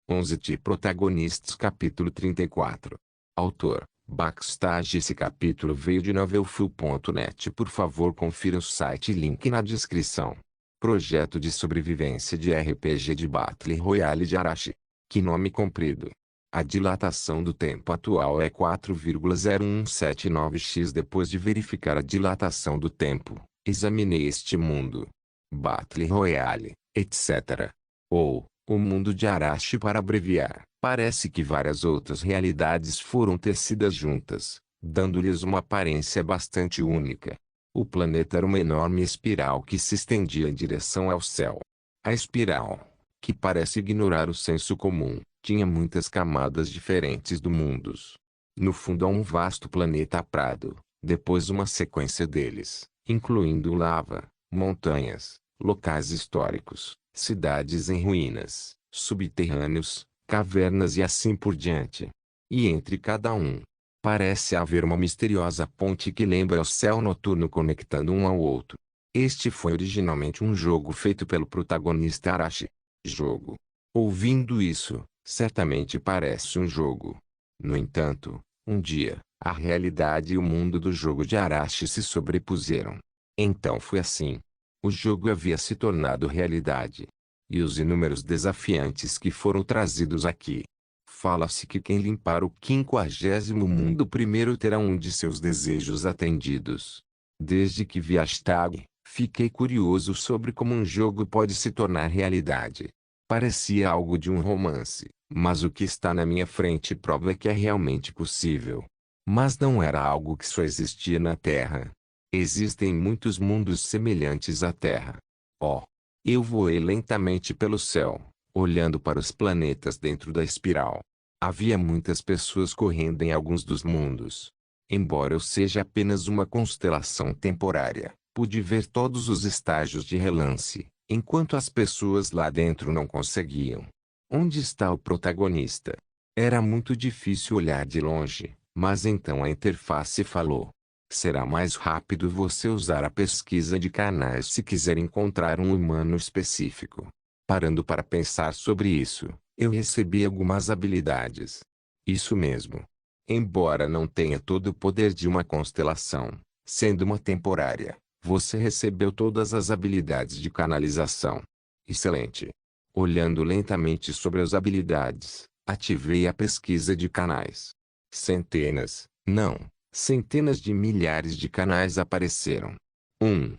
11 de protagonistas. Capítulo 34. Autor: Backstage. Esse capítulo veio de novelfull.net. Por favor, confira o site, link na descrição. Projeto de sobrevivência de RPG de Battle Royale de Arashi. Que nome comprido. A dilatação do tempo atual é 4,0179x. Depois de verificar a dilatação do tempo, examinei este mundo. Battle Royale, etc. Ou o mundo de Arashi para abreviar. Parece que várias outras realidades foram tecidas juntas, dando-lhes uma aparência bastante única. O planeta era uma enorme espiral que se estendia em direção ao céu. A espiral, que parece ignorar o senso comum, tinha muitas camadas diferentes do mundos. No fundo há um vasto planeta prado, depois uma sequência deles, incluindo lava, montanhas, locais históricos, cidades em ruínas, subterrâneos, cavernas e assim por diante. E entre cada um, parece haver uma misteriosa ponte que lembra o céu noturno conectando um ao outro. Este foi originalmente um jogo feito pelo protagonista Arashi. Jogo. Ouvindo isso, certamente parece um jogo. No entanto, um dia, a realidade e o mundo do jogo de Arashi se sobrepuseram. Então foi assim. O jogo havia se tornado realidade. E os inúmeros desafiantes que foram trazidos aqui. Fala-se que quem limpar o 50º mundo primeiro terá um de seus desejos atendidos. Desde que vi a hashtag, fiquei curioso sobre como um jogo pode se tornar realidade. Parecia algo de um romance, mas o que está na minha frente prova que é realmente possível. Mas não era algo que só existia na Terra. Existem muitos mundos semelhantes à Terra. Oh! Eu voei lentamente pelo céu, olhando para os planetas dentro da espiral. Havia muitas pessoas correndo em alguns dos mundos. Embora eu seja apenas uma constelação temporária, pude ver todos os estágios de relance, enquanto as pessoas lá dentro não conseguiam. Onde está o protagonista? Era muito difícil olhar de longe, mas então a interface falou. Será mais rápido você usar a pesquisa de canais se quiser encontrar um humano específico. Parando para pensar sobre isso, eu recebi algumas habilidades. Isso mesmo. Embora não tenha todo o poder de uma constelação, sendo uma temporária, você recebeu todas as habilidades de canalização. Excelente. Olhando lentamente sobre as habilidades, ativei a pesquisa de canais. Centenas, não, centenas de milhares de canais apareceram. 1.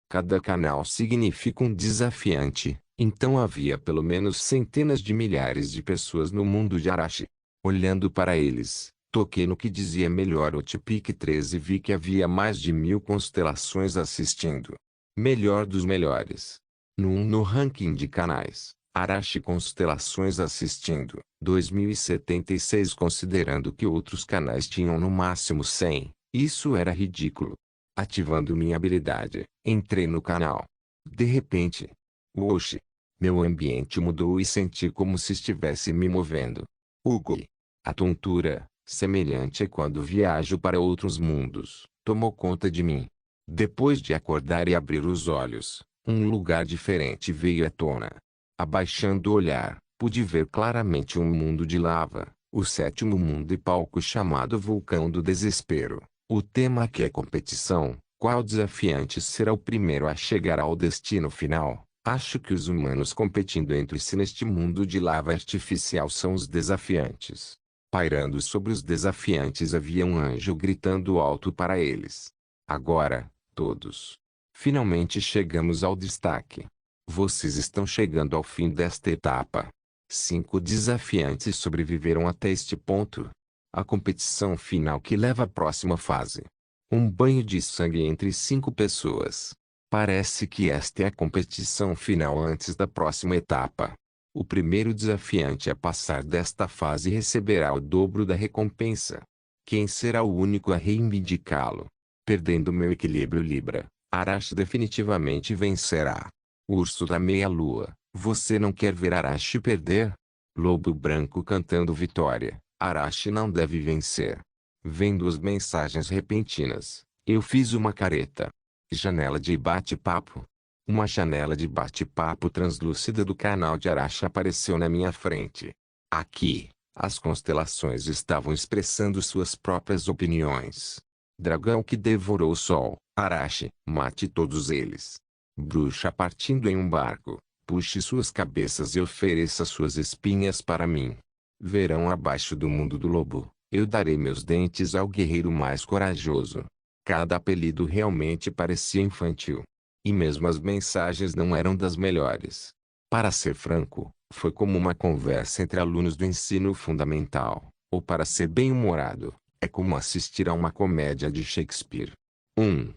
Cada canal significa um desafiante, então havia pelo menos centenas de milhares de pessoas no mundo de Arashi. Olhando para eles, toquei no que dizia melhor o Tipic 13 e vi que havia mais de 1000 constelações assistindo. Melhor dos melhores. No ranking de canais, Arashi constelações assistindo, 2076 considerando que outros canais tinham no máximo 100, isso era ridículo. Ativando minha habilidade, entrei no canal. De repente, oxe, meu ambiente mudou e senti como se estivesse me movendo. Hugo. A tontura, semelhante a quando viajo para outros mundos, tomou conta de mim. Depois de acordar e abrir os olhos, um lugar diferente veio à tona. Abaixando o olhar, pude ver claramente um mundo de lava, o sétimo mundo e palco chamado Vulcão do Desespero. O tema aqui é competição. Qual desafiante será o primeiro a chegar ao destino final? Acho que os humanos competindo entre si neste mundo de lava artificial são os desafiantes. Pairando sobre os desafiantes havia um anjo gritando alto para eles. Agora, todos. Finalmente chegamos ao destaque. Vocês estão chegando ao fim desta etapa. 5 desafiantes sobreviveram até este ponto. A competição final que leva à próxima fase. Um banho de sangue entre 5 pessoas. Parece que esta é a competição final antes da próxima etapa. O primeiro desafiante a passar desta fase receberá o dobro da recompensa. Quem será o único a reivindicá-lo? Perdendo meu equilíbrio Libra, Arashi definitivamente vencerá. Urso da meia-lua, você não quer ver Arashi perder? Lobo branco cantando vitória, Arashi não deve vencer. Vendo as mensagens repentinas, eu fiz uma careta. Janela de bate-papo. Uma janela de bate-papo translúcida do canal de Arashi apareceu na minha frente. Aqui, as constelações estavam expressando suas próprias opiniões. Dragão que devorou o sol, Arashi, mate todos eles. Bruxa partindo em um barco, puxe suas cabeças e ofereça suas espinhas para mim. Verão abaixo do mundo do lobo, eu darei meus dentes ao guerreiro mais corajoso. Cada apelido realmente parecia infantil. E mesmo as mensagens não eram das melhores. Para ser franco, foi como uma conversa entre alunos do ensino fundamental, ou para ser bem-humorado, é como assistir a uma comédia de Shakespeare. 1.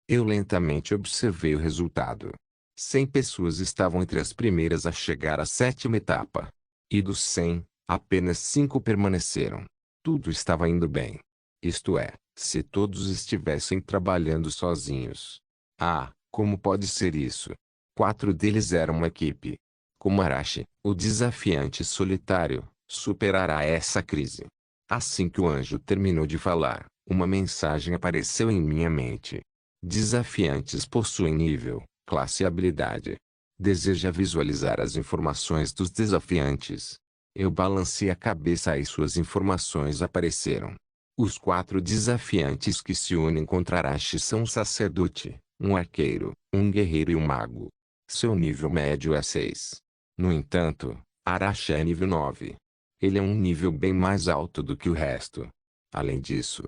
Eu lentamente observei o resultado. 100 pessoas estavam entre as primeiras a chegar à sétima etapa. E dos 100, apenas 5 permaneceram. Tudo estava indo bem. Isto é, se todos estivessem trabalhando sozinhos. Ah, como pode ser isso? 4 deles eram uma equipe. Como Arashi, o desafiante solitário, superará essa crise. Assim que o anjo terminou de falar, uma mensagem apareceu em minha mente. Desafiantes possuem nível, classe e habilidade. Deseja visualizar as informações dos desafiantes. Eu balancei a cabeça e suas informações apareceram. Os 4 desafiantes que se unem contra Arashi são um sacerdote, um arqueiro, um guerreiro e um mago. Seu nível médio é 6. No entanto, Arashi é nível 9. Ele é um nível bem mais alto do que o resto. Além disso,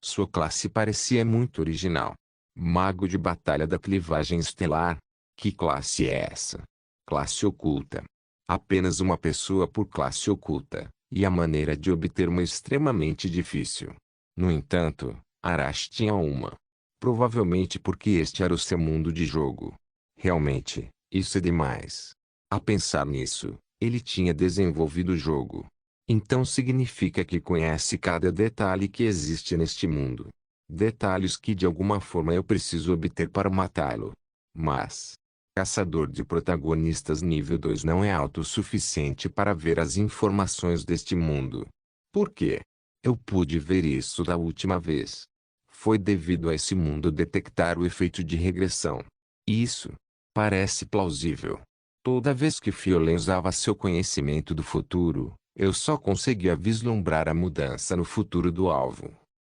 sua classe parecia muito original. Mago de batalha da clivagem estelar. Que classe é essa? Classe oculta. Apenas uma pessoa por classe oculta, e a maneira de obter uma é extremamente difícil. No entanto, Arashi tinha uma. Provavelmente porque este era o seu mundo de jogo. Realmente, isso é demais. A pensar nisso, ele tinha desenvolvido o jogo. Então significa que conhece cada detalhe que existe neste mundo. Detalhes que de alguma forma eu preciso obter para matá-lo. Mas, caçador de protagonistas nível 2 não é autossuficiente para ver as informações deste mundo. Por quê? Eu pude ver isso da última vez. Foi devido a esse mundo detectar o efeito de regressão. Isso parece plausível. Toda vez que Fiolen usava seu conhecimento do futuro, eu só conseguia vislumbrar a mudança no futuro do alvo.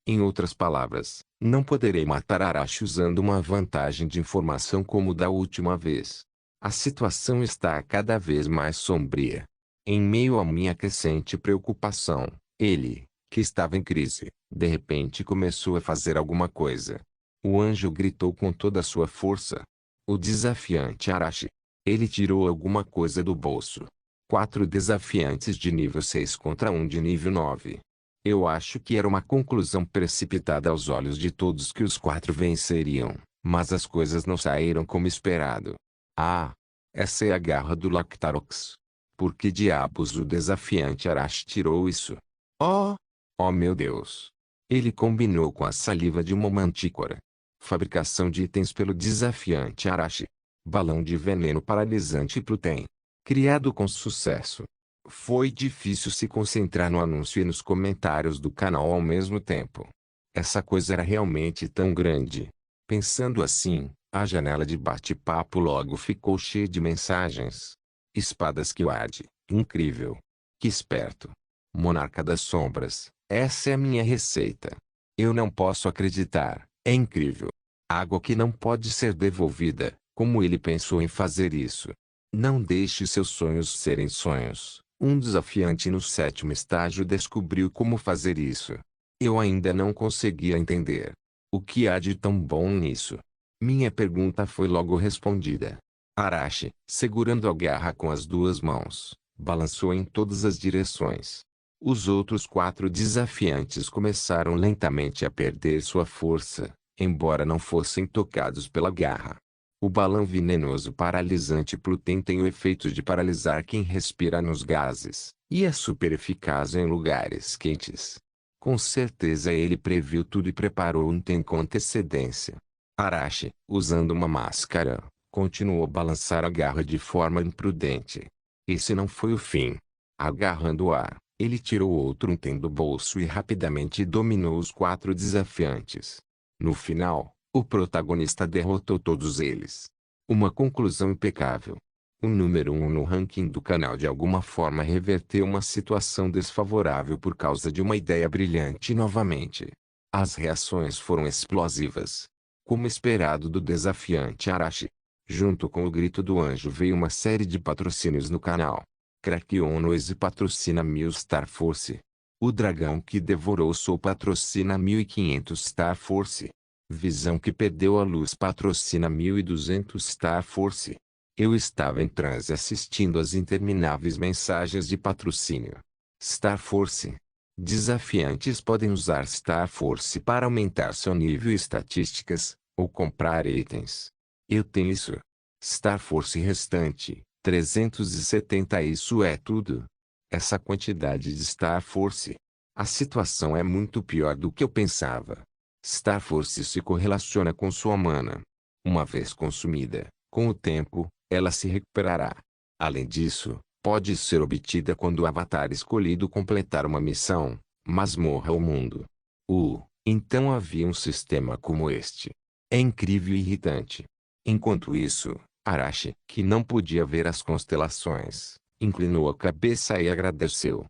Em outras palavras, não poderei matar Arashi usando uma vantagem de informação como da última vez. A situação está cada vez mais sombria. Em meio à minha crescente preocupação, ele, que estava em crise, de repente começou a fazer alguma coisa. O anjo gritou com toda a sua força. O desafiante Arashi. Ele tirou alguma coisa do bolso. 4 desafiantes de nível 6 contra um de nível 9. Eu acho que era uma conclusão precipitada aos olhos de todos que os 4 venceriam, mas as coisas não saíram como esperado. Ah! Essa é a garra do Lactarox. Por que diabos o desafiante Arashi tirou isso? Oh! Oh meu Deus! Ele combinou com a saliva de uma mantícora. Fabricação de itens pelo desafiante Arashi. Balão de veneno paralisante Plutem. Criado com sucesso. Foi difícil se concentrar no anúncio e nos comentários do canal ao mesmo tempo. Essa coisa era realmente tão grande. Pensando assim, a janela de bate-papo logo ficou cheia de mensagens. Espadas Kiwad, incrível. Que esperto. Monarca das Sombras, essa é a minha receita. Eu não posso acreditar, é incrível. Água que não pode ser devolvida, como ele pensou em fazer isso? Não deixe seus sonhos serem sonhos. Um desafiante no 7º estágio descobriu como fazer isso. Eu ainda não conseguia entender. O que há de tão bom nisso? Minha pergunta foi logo respondida. Arashi, segurando a garra com as 2 mãos, balançou em todas as direções. Os outros 4 desafiantes começaram lentamente a perder sua força, embora não fossem tocados pela garra. O balão venenoso paralisante Plutem tem o efeito de paralisar quem respira nos gases, e é super eficaz em lugares quentes. Com certeza ele previu tudo e preparou um item com antecedência. Arashi, usando uma máscara, continuou a balançar a garra de forma imprudente. Esse não foi o fim. Agarrando o ar, ele tirou outro item do bolso e rapidamente dominou os 4 desafiantes. No final, o protagonista derrotou todos eles. Uma conclusão impecável. O número 1 no ranking do canal de alguma forma reverteu uma situação desfavorável por causa de uma ideia brilhante novamente. As reações foram explosivas. Como esperado do desafiante Arashi. Junto com o grito do anjo veio uma série de patrocínios no canal. Crack Noise patrocina 1000 Star Force. O dragão que devorou Soul patrocina 1500 Star Force. Visão que perdeu a luz patrocina 1200 Star Force. Eu estava em transe assistindo às intermináveis mensagens de patrocínio. Star Force. Desafiantes podem usar Star Force para aumentar seu nível e estatísticas, ou comprar itens. Eu tenho isso. Star Force restante, 370. Isso é tudo. Essa quantidade de Star Force. A situação é muito pior do que eu pensava. Star Force se correlaciona com sua mana. Uma vez consumida, com o tempo, ela se recuperará. Além disso, pode ser obtida quando o avatar escolhido completar uma missão, Masmorra ou Mundo. Então havia um sistema como este. É incrível e irritante. Enquanto isso, Arashi, que não podia ver as constelações, inclinou a cabeça e agradeceu.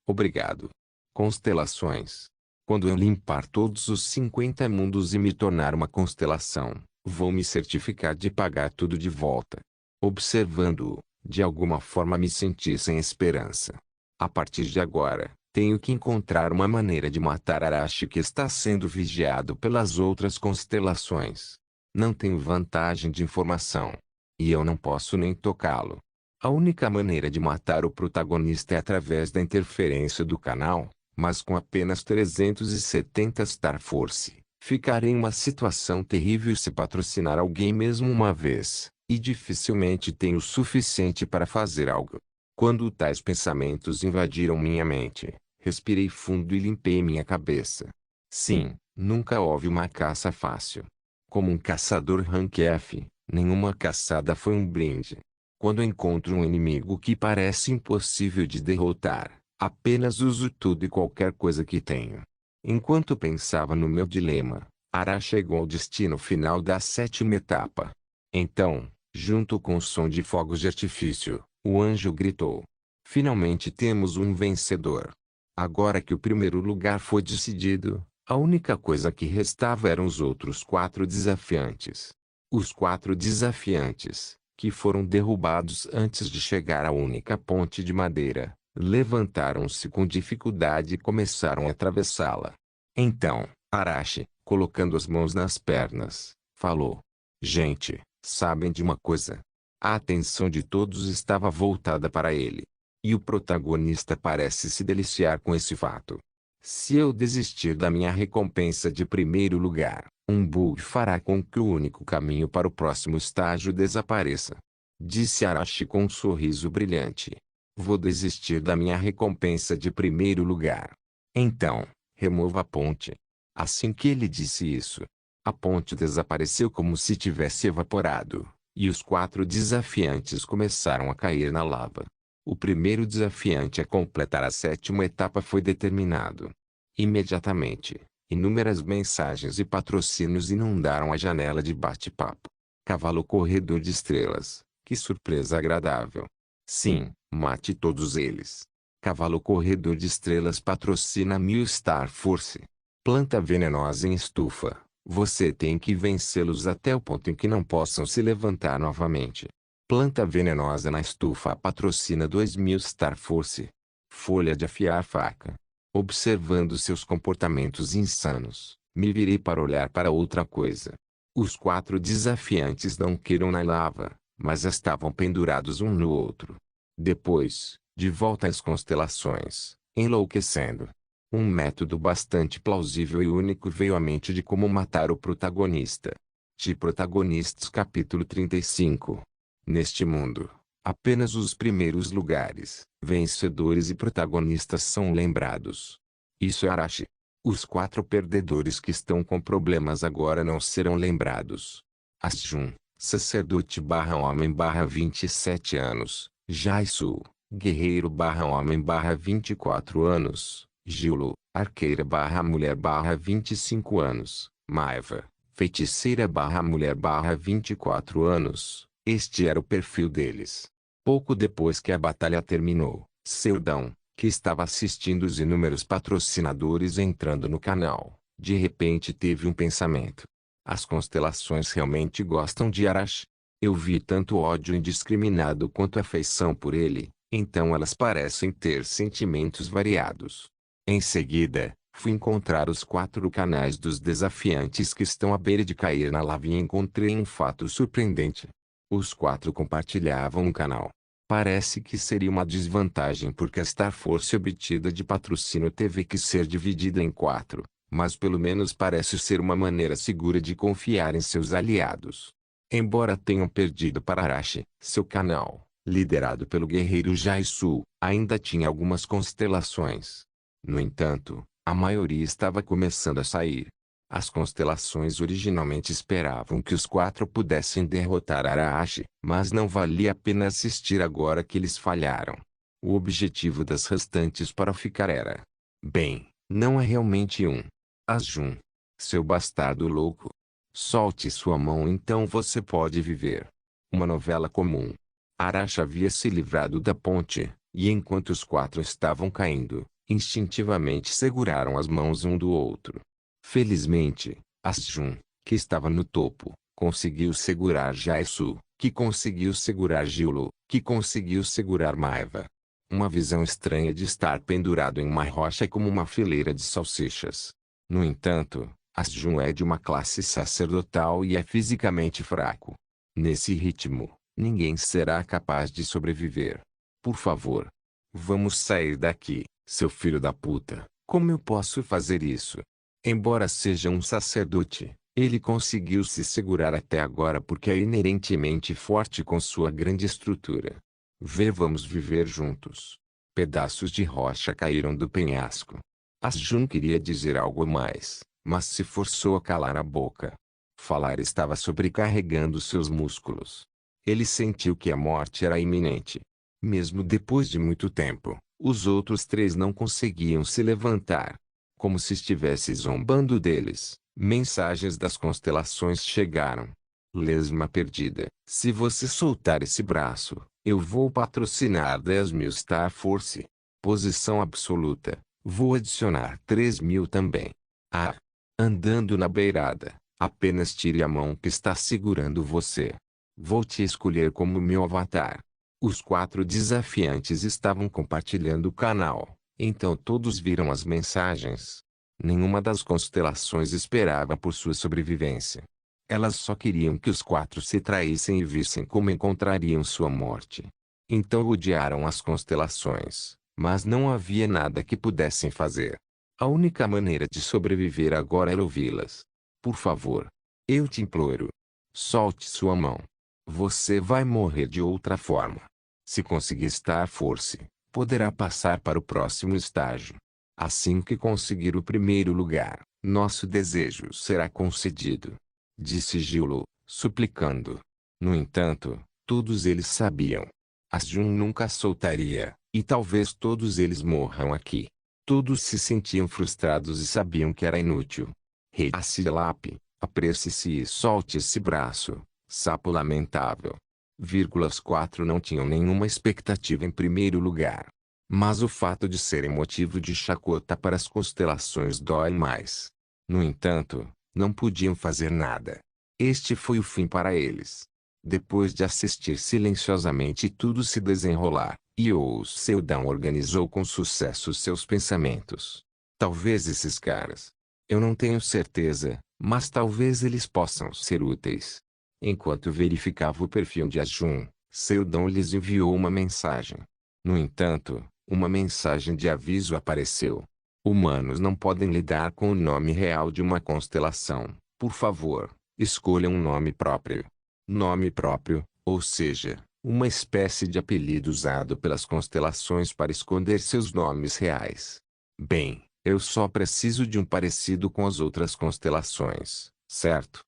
Obrigado. Constelações. Quando eu limpar todos os 50 mundos e me tornar uma constelação, vou me certificar de pagar tudo de volta. Observando-o, de alguma forma me senti sem esperança. A partir de agora, tenho que encontrar uma maneira de matar Arashi que está sendo vigiado pelas outras constelações. Não tenho vantagem de informação. E eu não posso nem tocá-lo. A única maneira de matar o protagonista é através da interferência do canal, mas com apenas 370 Star Force, ficarei em uma situação terrível se patrocinar alguém mesmo uma vez, e dificilmente tenho o suficiente para fazer algo. Quando tais pensamentos invadiram minha mente, respirei fundo e limpei minha cabeça. Sim, nunca houve uma caça fácil. Como um caçador Rank F, nenhuma caçada foi um brinde. Quando encontro um inimigo que parece impossível de derrotar, apenas uso tudo e qualquer coisa que tenho. Enquanto pensava no meu dilema, Ara chegou ao destino final da 7ª etapa. Então, junto com o som de fogos de artifício, o anjo gritou. Finalmente temos um vencedor. Agora que o primeiro lugar foi decidido, a única coisa que restava eram os outros 4 desafiantes. Os 4 desafiantes, que foram derrubados antes de chegar à única ponte de madeira, levantaram-se com dificuldade e começaram a atravessá-la. Então, Arashi, colocando as mãos nas pernas, falou. Gente, sabem de uma coisa? A atenção de todos estava voltada para ele. E o protagonista parece se deliciar com esse fato. Se eu desistir da minha recompensa de primeiro lugar, um bug fará com que o único caminho para o próximo estágio desapareça. Disse Arashi com um sorriso brilhante. Vou desistir da minha recompensa de primeiro lugar. Então, remova a ponte. Assim que ele disse isso, a ponte desapareceu como se tivesse evaporado, e os 4 desafiantes começaram a cair na lava. O primeiro desafiante a completar a 7ª etapa foi determinado. Imediatamente, inúmeras mensagens e patrocínios inundaram a janela de bate-papo. Cavalo corredor de estrelas, que surpresa agradável. Sim, mate todos eles. Cavalo corredor de estrelas patrocina 1000 Star Force. Planta venenosa em estufa, você tem que vencê-los até o ponto em que não possam se levantar novamente. Planta venenosa na estufa patrocina 2000 Star Force. Folha de afiar faca. Observando seus comportamentos insanos, me virei para olhar para outra coisa. Os 4 desafiantes não caíram na lava, mas estavam pendurados um no outro. Depois, de volta às constelações, enlouquecendo. Um método bastante plausível e único veio à mente de como matar o protagonista. De Protagonistas capítulo 35. Neste mundo, apenas os primeiros lugares, vencedores e protagonistas são lembrados. Isso é Arashi. Os 4 perdedores que estão com problemas agora não serão lembrados. Asjun, sacerdote homem 27 anos. Jaisu, guerreiro homem 24 anos. Giulu, arqueira mulher 25 anos. Maiva, feiticeira mulher 24 anos. Este era o perfil deles. Pouco depois que a batalha terminou, Seldon, que estava assistindo os inúmeros patrocinadores entrando no canal, de repente teve um pensamento. As constelações realmente gostam de Arashi? Eu vi tanto ódio indiscriminado quanto afeição por ele, então elas parecem ter sentimentos variados. Em seguida, fui encontrar os 4 canais dos desafiantes que estão à beira de cair na lava e encontrei um fato surpreendente. Os 4 compartilhavam um canal. Parece que seria uma desvantagem porque a Star Force obtida de patrocínio teve que ser dividida em 4, mas pelo menos parece ser uma maneira segura de confiar em seus aliados. Embora tenham perdido para Arashi, seu canal, liderado pelo guerreiro Jaisu, ainda tinha algumas constelações. No entanto, a maioria estava começando a sair. As constelações originalmente esperavam que os 4 pudessem derrotar Arashi, mas não valia a pena assistir agora que eles falharam. O objetivo das restantes para ficar era... Bem, não é realmente um. Asjun. Seu bastardo louco. Solte sua mão então você pode viver. Uma novela comum. Arashi havia se livrado da ponte, e enquanto os 4 estavam caindo, instintivamente seguraram as mãos um do outro. Felizmente, Asjun, que estava no topo, conseguiu segurar Jaisu, que conseguiu segurar Giolo, que conseguiu segurar Maiva. Uma visão estranha de estar pendurado em uma rocha como uma fileira de salsichas. No entanto, Asjun é de uma classe sacerdotal e é fisicamente fraco. Nesse ritmo, ninguém será capaz de sobreviver. Por favor. Vamos sair daqui, seu filho da puta. Como eu posso fazer isso? Embora seja um sacerdote, ele conseguiu se segurar até agora porque é inerentemente forte com sua grande estrutura. Vamos viver juntos. Pedaços de rocha caíram do penhasco. Asjun queria dizer algo mais, mas se forçou a calar a boca. Falar estava sobrecarregando seus músculos. Ele sentiu que a morte era iminente. Mesmo depois de muito tempo, os outros 3 não conseguiam se levantar. Como se estivesse zombando deles, mensagens das constelações chegaram. Lesma perdida. Se você soltar esse braço, eu vou patrocinar 10.000 Star Force. Posição absoluta. Vou adicionar 3.000 também. Ah! Andando na beirada, apenas tire a mão que está segurando você. Vou te escolher como meu avatar. Os 4 desafiantes estavam compartilhando o canal, então todos viram as mensagens. Nenhuma das constelações esperava por sua sobrevivência. Elas só queriam que os 4 se traíssem e vissem como encontrariam sua morte. Então odiaram as constelações, mas não havia nada que pudessem fazer. A única maneira de sobreviver agora era ouvi-las. Por favor. Eu te imploro. Solte sua mão. Você vai morrer de outra forma. Se conseguir Star Force, poderá passar para o próximo estágio. Assim que conseguir o primeiro lugar, nosso desejo será concedido. Disse Giolo, suplicando. No entanto, todos eles sabiam. Asjun nunca soltaria, e talvez todos eles morram aqui. Todos se sentiam frustrados e sabiam que era inútil. Rei Acilap, apresse-se e solte esse braço, sapo lamentável. Os 4 não tinham nenhuma expectativa em primeiro lugar. Mas o fato de serem motivo de chacota para as constelações dói mais. No entanto, não podiam fazer nada. Este foi o fim para eles. Depois de assistir silenciosamente tudo se desenrolar, Youou Seldon organizou com sucesso seus pensamentos. Talvez esses caras. Eu não tenho certeza, mas talvez eles possam ser úteis. Enquanto verificava o perfil de Asjun, Seldon lhes enviou uma mensagem. No entanto, uma mensagem de aviso apareceu. Humanos não podem lidar com o nome real de uma constelação. Por favor, escolha um nome próprio. Nome próprio, ou seja, uma espécie de apelido usado pelas constelações para esconder seus nomes reais. Bem, eu só preciso de um parecido com as outras constelações, certo?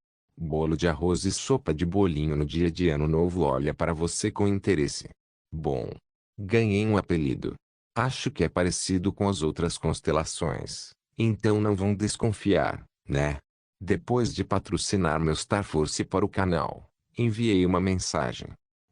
Bolo de arroz e sopa de bolinho no dia de Ano Novo olha para você com interesse. Bom, ganhei um apelido. Acho que é parecido com as outras constelações, então não vão desconfiar, né? Depois de patrocinar meu Star Force para o canal, Enviei uma mensagem.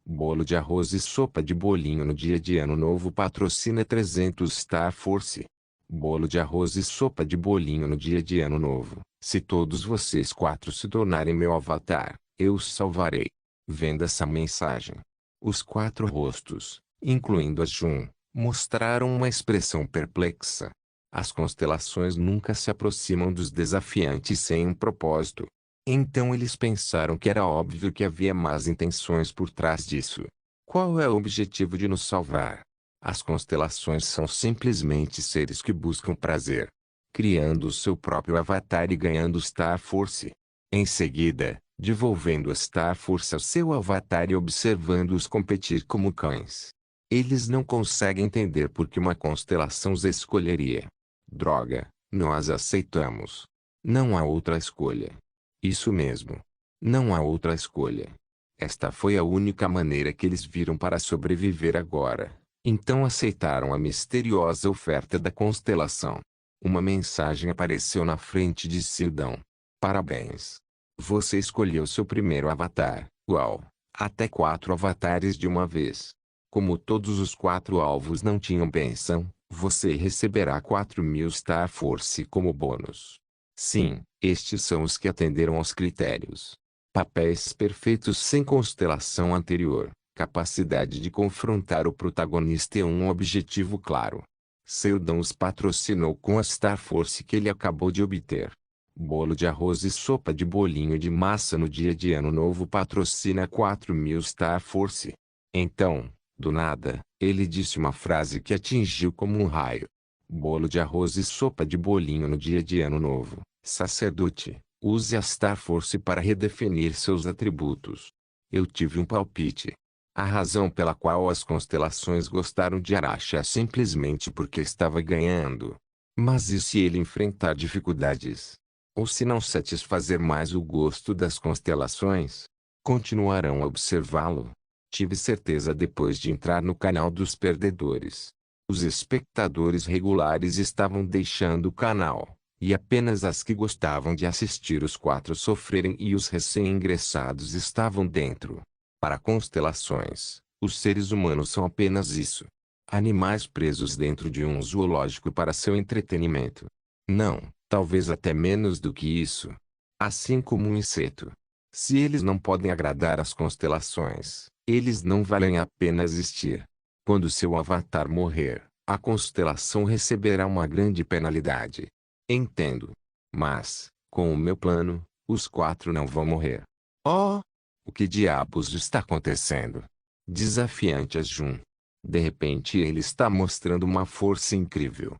Bolo de arroz e sopa de bolinho no dia de ano novo patrocina 300 Star Force. Bolo de arroz e sopa de bolinho no dia de ano novo. Se todos vocês 4 se tornarem meu avatar, eu os salvarei. Vendo essa mensagem, os 4 rostos, incluindo a Jun, mostraram uma expressão perplexa. As constelações nunca se aproximam dos desafiantes sem um propósito. Então eles pensaram que era óbvio que havia más intenções por trás disso. Qual é o objetivo de nos salvar? As constelações são simplesmente seres que buscam prazer, criando o seu próprio avatar e ganhando Star Force. Em seguida, devolvendo a Star Force ao seu avatar e observando-os competir como cães. Eles não conseguem entender por que uma constelação os escolheria. Droga, nós aceitamos. Não há outra escolha. Isso mesmo. Não há outra escolha. Esta foi a única maneira que eles viram para sobreviver agora. Então aceitaram a misteriosa oferta da constelação. Uma mensagem apareceu na frente de Sildão. Parabéns. Você escolheu seu primeiro avatar. Uau! Até 4 avatares de uma vez. Como todos os 4 alvos não tinham bênção, você receberá 4.000 Star Force como bônus. Sim, estes são os que atenderam aos critérios. Papéis perfeitos sem constelação anterior, capacidade de confrontar o protagonista e um objetivo claro. Seldon os patrocinou com a Star Force que ele acabou de obter. Bolo de arroz e sopa de bolinho de massa no dia de ano novo patrocina 4.000 Star Force. Então, do nada, ele disse uma frase que atingiu como um raio. Bolo de arroz e sopa de bolinho no dia de ano novo. Sacerdote, use a Star Force para redefinir seus atributos. Eu tive um palpite. A razão pela qual as constelações gostaram de Arashi é simplesmente porque estava ganhando. Mas e se ele enfrentar dificuldades? Ou se não satisfazer mais o gosto das constelações? Continuarão a observá-lo? Tive certeza depois de entrar no canal dos perdedores. Os espectadores regulares estavam deixando o canal, e apenas as que gostavam de assistir os 4 sofrerem e os recém-ingressados estavam dentro. Para constelações, os seres humanos são apenas isso. Animais presos dentro de um zoológico para seu entretenimento. Não, talvez até menos do que isso. Assim como um inseto. Se eles não podem agradar as constelações, eles não valem a pena existir. Quando seu avatar morrer, a constelação receberá uma grande penalidade. Entendo. Mas, com o meu plano, os 4 não vão morrer. Oh! O que diabos está acontecendo? Desafiante Jun. De repente ele está mostrando uma força incrível.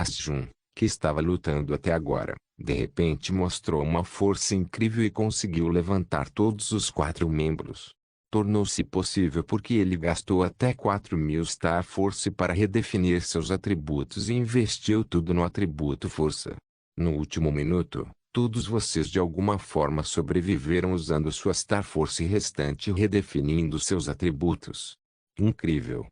Jun, que estava lutando até agora, de repente mostrou uma força incrível e conseguiu levantar todos os 4 membros. Tornou-se possível porque ele gastou até 4.000 Star Force para redefinir seus atributos e investiu tudo no atributo Força. No último minuto, todos vocês de alguma forma sobreviveram usando sua Star Force restante e redefinindo seus atributos. Incrível.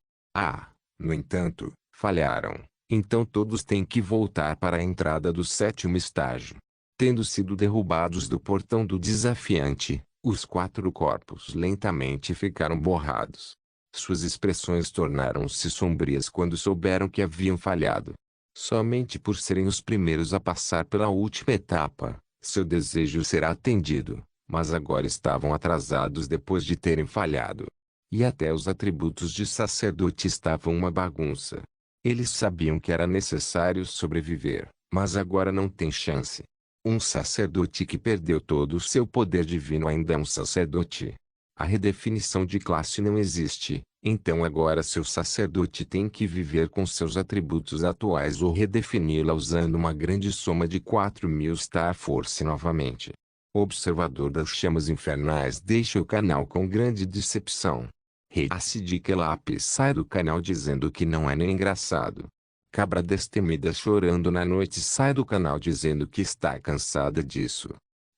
No entanto, falharam. Então todos têm que voltar para a entrada do 7º estágio. Tendo sido derrubados do portão do desafiante, os 4 corpos lentamente ficaram borrados. Suas expressões tornaram-se sombrias quando souberam que haviam falhado. Somente por serem os primeiros a passar pela última etapa, seu desejo será atendido, mas agora estavam atrasados depois de terem falhado. E até os atributos de sacerdote estavam uma bagunça. Eles sabiam que era necessário sobreviver, mas agora não tem chance. Um sacerdote que perdeu todo o seu poder divino ainda é um sacerdote. A redefinição de classe não existe, então agora seu sacerdote tem que viver com seus atributos atuais ou redefini-la usando uma grande soma de 4.000 Star Force novamente. O observador das chamas infernais deixa o canal com grande decepção. Acid Lápis sai do canal dizendo que não é nem engraçado. Cabra Destemida chorando na noite sai do canal dizendo que está cansada disso.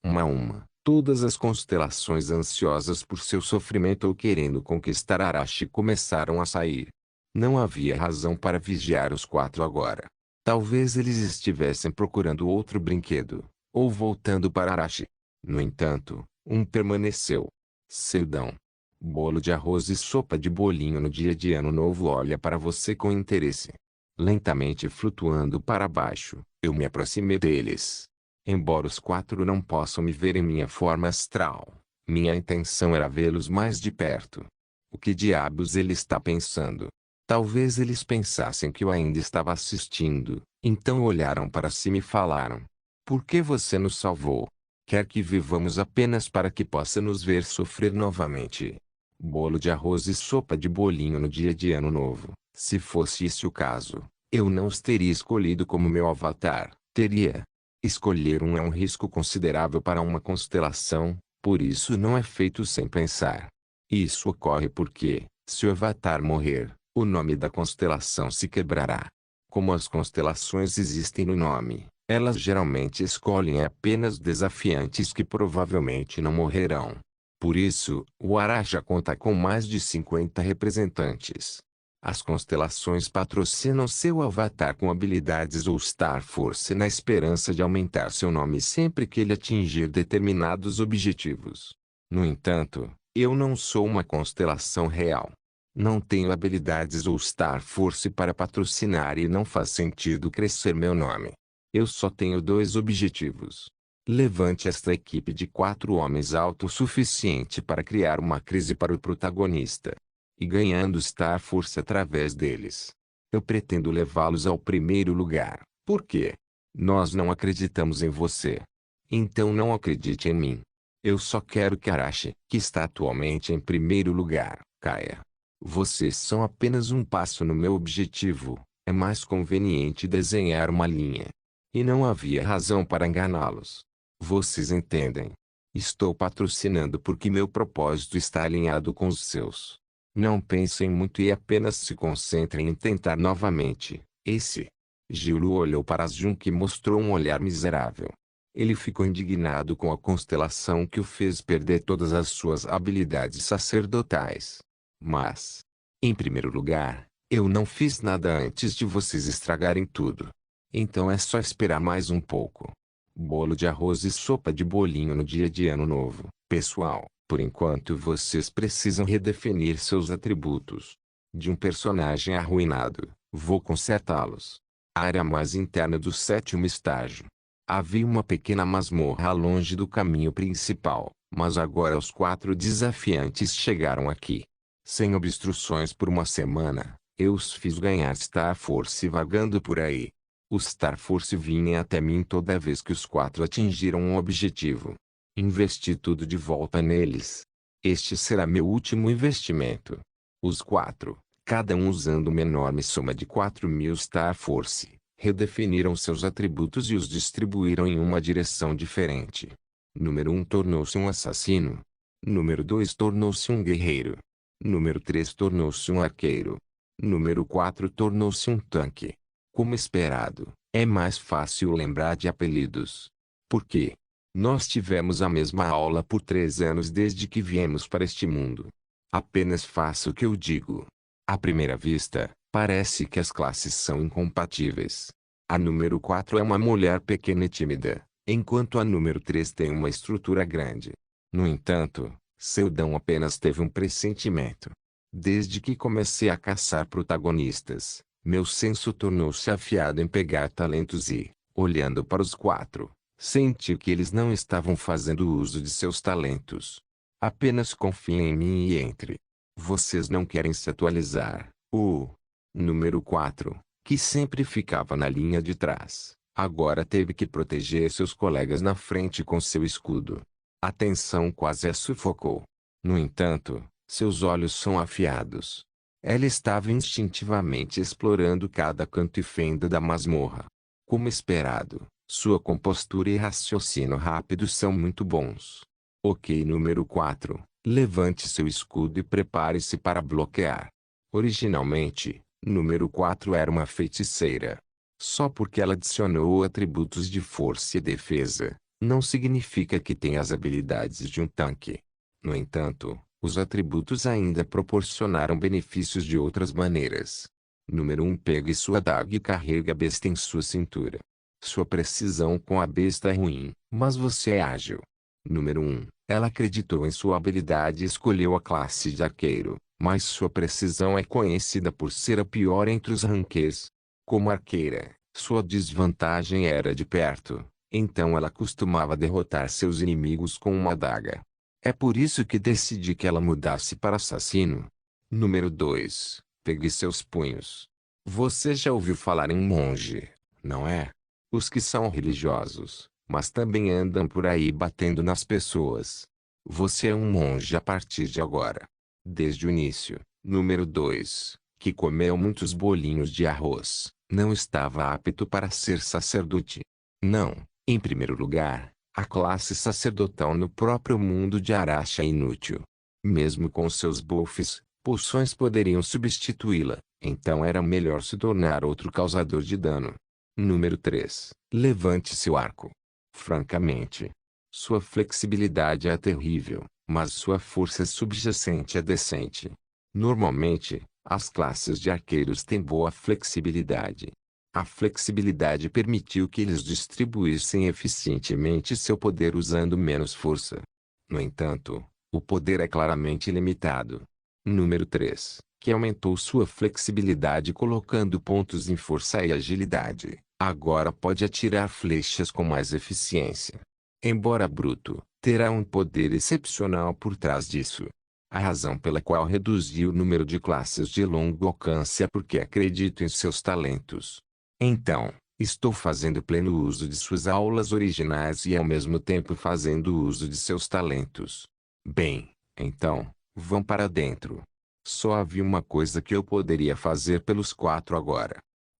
Uma a uma, todas as constelações ansiosas por seu sofrimento ou querendo conquistar Arashi começaram a sair. Não havia razão para vigiar os 4 agora. Talvez eles estivessem procurando outro brinquedo, ou voltando para Arashi. No entanto, um permaneceu. Seldão. Bolo de arroz e sopa de bolinho no dia de ano novo olha para você com interesse. Lentamente flutuando para baixo, eu me aproximei deles. Embora os quatro não possam me ver em minha forma astral, minha intenção era vê-los mais de perto. O que diabos ele está pensando? Talvez eles pensassem que eu ainda estava assistindo, então olharam para cima e falaram: por que você nos salvou? Quer que vivamos apenas para que possa nos ver sofrer novamente? Bolo de arroz e sopa de bolinho no dia de ano novo. Se fosse esse o caso, eu não os teria escolhido como meu avatar, teria. Escolher um é um risco considerável para uma constelação, por isso não é feito sem pensar. Isso ocorre porque, se o avatar morrer, o nome da constelação se quebrará. Como as constelações existem no nome, elas geralmente escolhem apenas desafiantes que provavelmente não morrerão. Por isso, o Araja conta com mais de 50 representantes. As constelações patrocinam seu avatar com habilidades ou Star Force na esperança de aumentar seu nome sempre que ele atingir determinados objetivos. No entanto, eu não sou uma constelação real. Não tenho habilidades ou Star Force para patrocinar e não faz sentido crescer meu nome. Eu só tenho dois objetivos. Levante esta equipe de 4 homens autossuficiente para criar uma crise para o protagonista. E ganhando Star Force através deles. Eu pretendo levá-los ao primeiro lugar. Por quê? Nós não acreditamos em você. Então não acredite em mim. Eu só quero que Arashi, que está atualmente em primeiro lugar, caia. Vocês são apenas um passo no meu objetivo. É mais conveniente desenhar uma linha. E não havia razão para enganá-los. Vocês entendem? Estou patrocinando porque meu propósito está alinhado com os seus. Não pensem muito e apenas se concentrem em tentar novamente. Esse. Gilo olhou para Junk e mostrou um olhar miserável. Ele ficou indignado com a constelação que o fez perder todas as suas habilidades sacerdotais. Mas, em primeiro lugar, eu não fiz nada antes de vocês estragarem tudo. Então é só esperar mais um pouco. Bolo de arroz e sopa de bolinho no dia de ano novo. Pessoal, por enquanto vocês precisam redefinir seus atributos. De um personagem arruinado, vou consertá-los. Área mais interna do 7º estágio. Havia uma pequena masmorra longe do caminho principal, mas agora os 4 desafiantes chegaram aqui. Sem obstruções por uma semana, eu os fiz ganhar Star Force vagando por aí. O Star Force vinha até mim toda vez que os 4 atingiram um objetivo. Investi tudo de volta neles. Este será meu último investimento. Os 4, cada um usando uma enorme soma de 4.000 Star Force, redefiniram seus atributos e os distribuíram em uma direção diferente. Número 1 tornou-se um assassino. Número 2 tornou-se um guerreiro. Número 3 tornou-se um arqueiro. Número 4 tornou-se um tanque. Como esperado, é mais fácil lembrar de apelidos. Por quê? Nós tivemos a mesma aula por 3 anos desde que viemos para este mundo. Apenas faça o que eu digo. À primeira vista, parece que as classes são incompatíveis. A número 4 é uma mulher pequena e tímida, enquanto a número 3 tem uma estrutura grande. No entanto, Seldão apenas teve um pressentimento. Desde que comecei a caçar protagonistas, meu senso tornou-se afiado em pegar talentos e, olhando para os 4, senti que eles não estavam fazendo uso de seus talentos. Apenas confiem em mim e entre. Vocês não querem se atualizar. O número 4, que sempre ficava na linha de trás, agora teve que proteger seus colegas na frente com seu escudo. A tensão quase a sufocou. No entanto, seus olhos são afiados. Ela estava instintivamente explorando cada canto e fenda da masmorra. Como esperado, sua compostura e raciocínio rápido são muito bons. Ok, número 4, levante seu escudo e prepare-se para bloquear. Originalmente, número 4 era uma feiticeira. Só porque ela adicionou atributos de força e defesa, não significa que tenha as habilidades de um tanque. No entanto, os atributos ainda proporcionaram benefícios de outras maneiras. Número 1 pegue sua adaga e carregue a besta em sua cintura. Sua precisão com a besta é ruim, mas você é ágil. Número 1. Ela acreditou em sua habilidade e escolheu a classe de arqueiro, mas sua precisão é conhecida por ser a pior entre os rankers. Como arqueira, sua desvantagem era de perto, então ela costumava derrotar seus inimigos com uma adaga. É por isso que decidi que ela mudasse para assassino. Número 2. Pegue seus punhos. Você já ouviu falar em monge, não é? Os que são religiosos, mas também andam por aí batendo nas pessoas. Você é um monge a partir de agora. Desde o início. Número 2. Que comeu muitos bolinhos de arroz, não estava apto para ser sacerdote. Não, em primeiro lugar, a classe sacerdotal no próprio mundo de Arashi é inútil. Mesmo com seus buffs, poções poderiam substituí-la, então era melhor se tornar outro causador de dano. Número 3. Levante seu arco. Francamente, sua flexibilidade é terrível, mas sua força subjacente é decente. Normalmente, as classes de arqueiros têm boa flexibilidade. A flexibilidade permitiu que eles distribuíssem eficientemente seu poder usando menos força. No entanto, o poder é claramente limitado. Número 3. Que aumentou sua flexibilidade colocando pontos em força e agilidade. Agora pode atirar flechas com mais eficiência. Embora bruto, terá um poder excepcional por trás disso. A razão pela qual reduzi o número de classes de longo alcance é porque acredito em seus talentos. Então, estou fazendo pleno uso de suas aulas originais e ao mesmo tempo fazendo uso de seus talentos. Bem, então, vão para dentro. Só havia uma coisa que eu poderia fazer pelos 4 agora.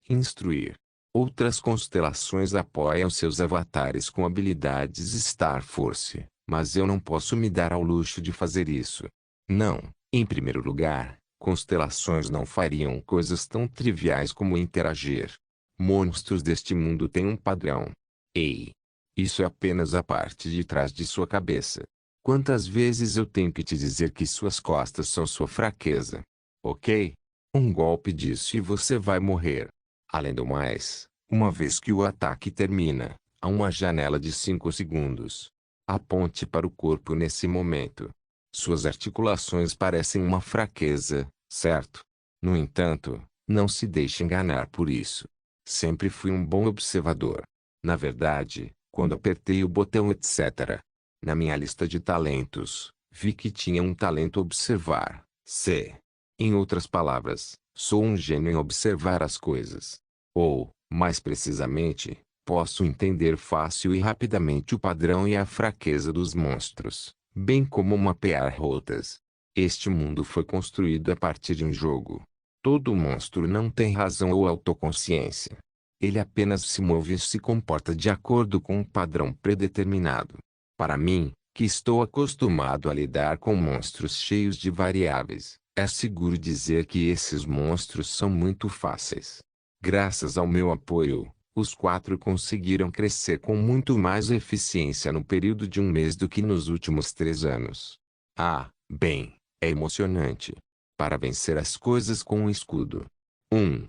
Instruir. Outras constelações apoiam seus avatares com habilidades Star Force, mas eu não posso me dar ao luxo de fazer isso. Não, em primeiro lugar, constelações não fariam coisas tão triviais como interagir. Monstros deste mundo têm um padrão. Ei! Isso é apenas a parte de trás de sua cabeça. Quantas vezes eu tenho que te dizer que suas costas são sua fraqueza? Ok? Um golpe disso e você vai morrer. Além do mais, uma vez que o ataque termina, há uma janela de 5 segundos. Aponte para o corpo nesse momento. Suas articulações parecem uma fraqueza, certo? No entanto, não se deixe enganar por isso. Sempre fui um bom observador. Na verdade, quando apertei o botão etc. Na minha lista de talentos, vi que tinha um talento observar. Em outras palavras, sou um gênio em observar as coisas. Ou, mais precisamente, posso entender fácil e rapidamente o padrão e a fraqueza dos monstros, bem como mapear rotas. Este mundo foi construído a partir de um jogo. Todo monstro não tem razão ou autoconsciência. Ele apenas se move e se comporta de acordo com um padrão predeterminado. Para mim, que estou acostumado a lidar com monstros cheios de variáveis, é seguro dizer que esses monstros são muito fáceis. Graças ao meu apoio, os 4 conseguiram crescer com muito mais eficiência no período de um mês do que nos últimos 3 anos. Ah, bem, é emocionante. Para vencer as coisas com um escudo. 1.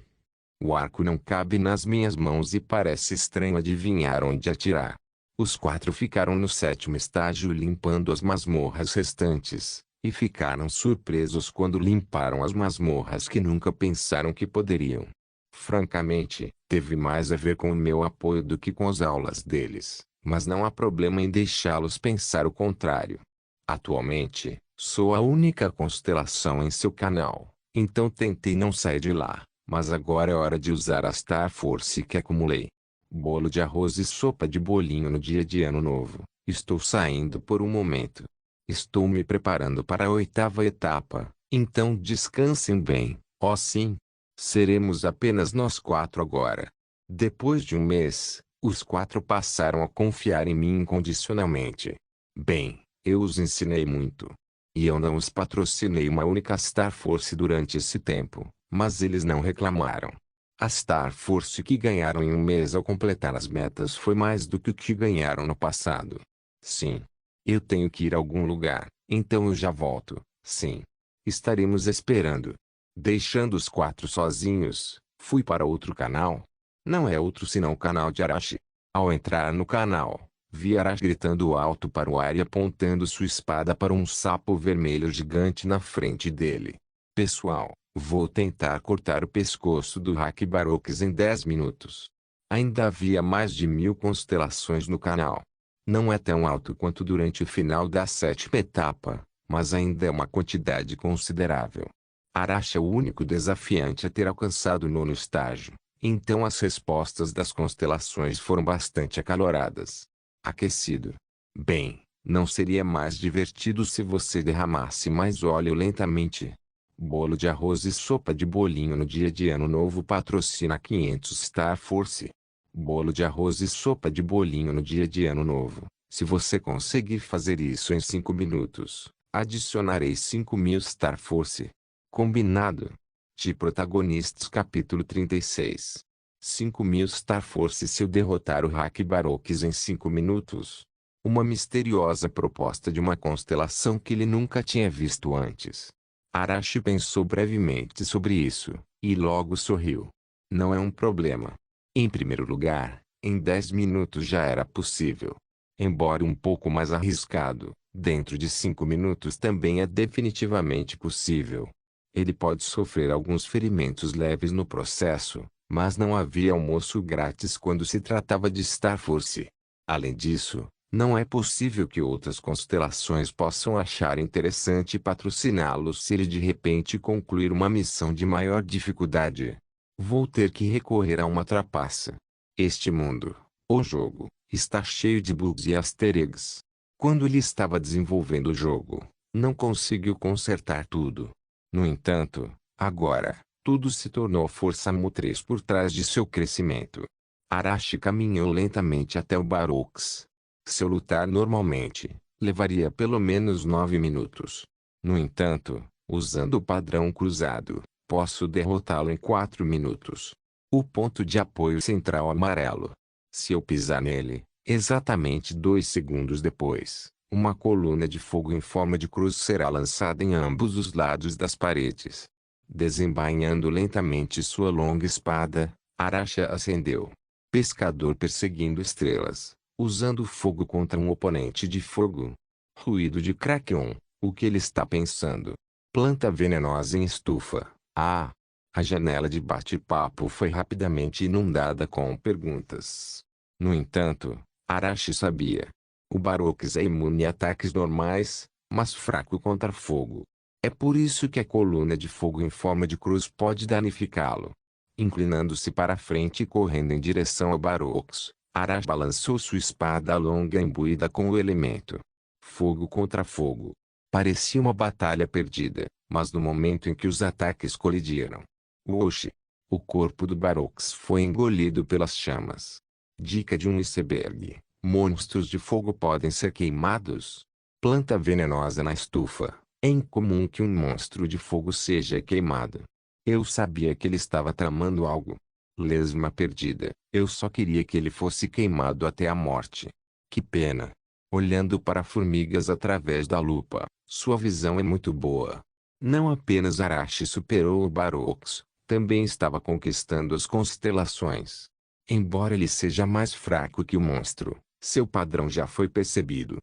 O arco não cabe nas minhas mãos e parece estranho adivinhar onde atirar. Os 4 ficaram no 7º estágio limpando as masmorras restantes, e ficaram surpresos quando limparam as masmorras que nunca pensaram que poderiam. Francamente, teve mais a ver com o meu apoio do que com as aulas deles, mas não há problema em deixá-los pensar o contrário. Atualmente, sou a única constelação em seu canal, então tentei não sair de lá, mas agora é hora de usar a Star Force que acumulei. Bolo de arroz e sopa de bolinho no dia de ano novo. Estou saindo por um momento. Estou me preparando para a 8ª etapa, então descansem bem. Oh sim, seremos apenas nós 4 agora. Depois de um mês, os 4 passaram a confiar em mim incondicionalmente. Bem, eu os ensinei muito. E eu não os patrocinei uma única Star Force durante esse tempo, mas eles não reclamaram. A Star Force que ganharam em um mês ao completar as metas foi mais do que o que ganharam no passado. Sim. Eu tenho que ir a algum lugar, então eu já volto. Sim. Estaremos esperando. Deixando os 4 sozinhos, fui para outro canal. Não é outro senão o canal de Arashi. Ao entrar no canal, Vi Arashi gritando alto para o ar e apontando sua espada para um sapo vermelho gigante na frente dele. Pessoal, vou tentar cortar o pescoço do Hakibaroques em 10 minutos. Ainda havia mais de 1000 constelações no canal. Não é tão alto quanto durante o final da 7ª etapa, mas ainda é uma quantidade considerável. Arashi é o único desafiante a ter alcançado o 9º estágio, então as respostas das constelações foram bastante acaloradas. Aquecido. Bem, não seria mais divertido se você derramasse mais óleo lentamente. Bolo de arroz e sopa de bolinho no dia de Ano Novo patrocina 500 Star Force. Bolo de arroz e sopa de bolinho no dia de Ano Novo. Se você conseguir fazer isso em 5 minutos, adicionarei 5.000 Star Force. Combinado? De Protagonistas capítulo 36. 5.000 Star Force se eu derrotar o Hakibaroques em 5 minutos. Uma misteriosa proposta de uma constelação que ele nunca tinha visto antes. Arashi pensou brevemente sobre isso, e logo sorriu. Não é um problema. Em primeiro lugar, em 10 minutos já era possível. Embora um pouco mais arriscado, dentro de 5 minutos também é definitivamente possível. Ele pode sofrer alguns ferimentos leves no processo, mas não havia almoço grátis quando se tratava de Star Force. Além disso, não é possível que outras constelações possam achar interessante patrociná-lo se ele de repente concluir uma missão de maior dificuldade. Vou ter que recorrer a uma trapaça. Este mundo, o jogo, está cheio de bugs e easter eggs. Quando ele estava desenvolvendo o jogo, não conseguiu consertar tudo. No entanto, agora, tudo se tornou força motriz por trás de seu crescimento. Arashi caminhou lentamente até o Baroques. Se eu lutar normalmente, levaria pelo menos 9 minutos. No entanto, usando o padrão cruzado, posso derrotá-lo em 4 minutos. O ponto de apoio central amarelo. Se eu pisar nele, exatamente 2 segundos depois, uma coluna de fogo em forma de cruz será lançada em ambos os lados das paredes. Desembainhando lentamente sua longa espada, Arashi acendeu. Pescador perseguindo estrelas, usando fogo contra um oponente de fogo. Ruído de Kraken. O que ele está pensando? Planta venenosa em estufa. Ah! A janela de bate-papo foi rapidamente inundada com perguntas. No entanto, Arashi sabia. O Baroques é imune a ataques normais, mas fraco contra fogo. É por isso que a coluna de fogo em forma de cruz pode danificá-lo. Inclinando-se para a frente e correndo em direção ao Baroques, Arashi balançou sua espada longa imbuída com o elemento. Fogo contra fogo. Parecia uma batalha perdida, mas no momento em que os ataques colidiram. Oxi! O corpo do Baroques foi engolido pelas chamas. Dica de um iceberg. Monstros de fogo podem ser queimados. Planta venenosa na estufa. É incomum que um monstro de fogo seja queimado. Eu sabia que ele estava tramando algo. Lesma perdida. Eu só queria que ele fosse queimado até a morte. Que pena. Olhando para formigas através da lupa, sua visão é muito boa. Não apenas Arashi superou o Baroques, também estava conquistando as constelações. Embora ele seja mais fraco que o monstro, seu padrão já foi percebido.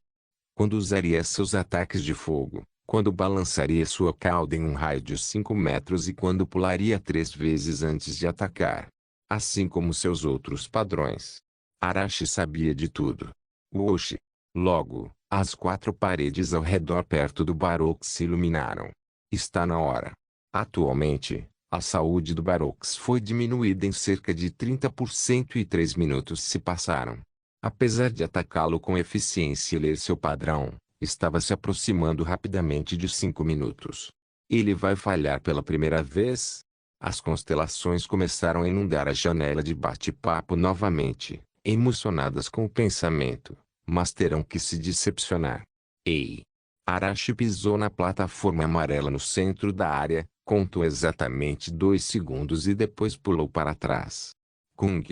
Quando usaria seus ataques de fogo, quando balançaria sua cauda em um raio de 5 metros e quando pularia 3 vezes antes de atacar. Assim como seus outros padrões. Arashi sabia de tudo. Oxi! Logo, as 4 paredes ao redor perto do Baroques se iluminaram. Está na hora. Atualmente, a saúde do Baroques foi diminuída em cerca de 30% e 3 minutos se passaram. Apesar de atacá-lo com eficiência e ler seu padrão, estava se aproximando rapidamente de 5 minutos. Ele vai falhar pela primeira vez? As constelações começaram a inundar a janela de bate-papo novamente, emocionadas com o pensamento, mas terão que se decepcionar. Ei! Arashi pisou na plataforma amarela no centro da área, contou exatamente 2 segundos e depois pulou para trás. Kung!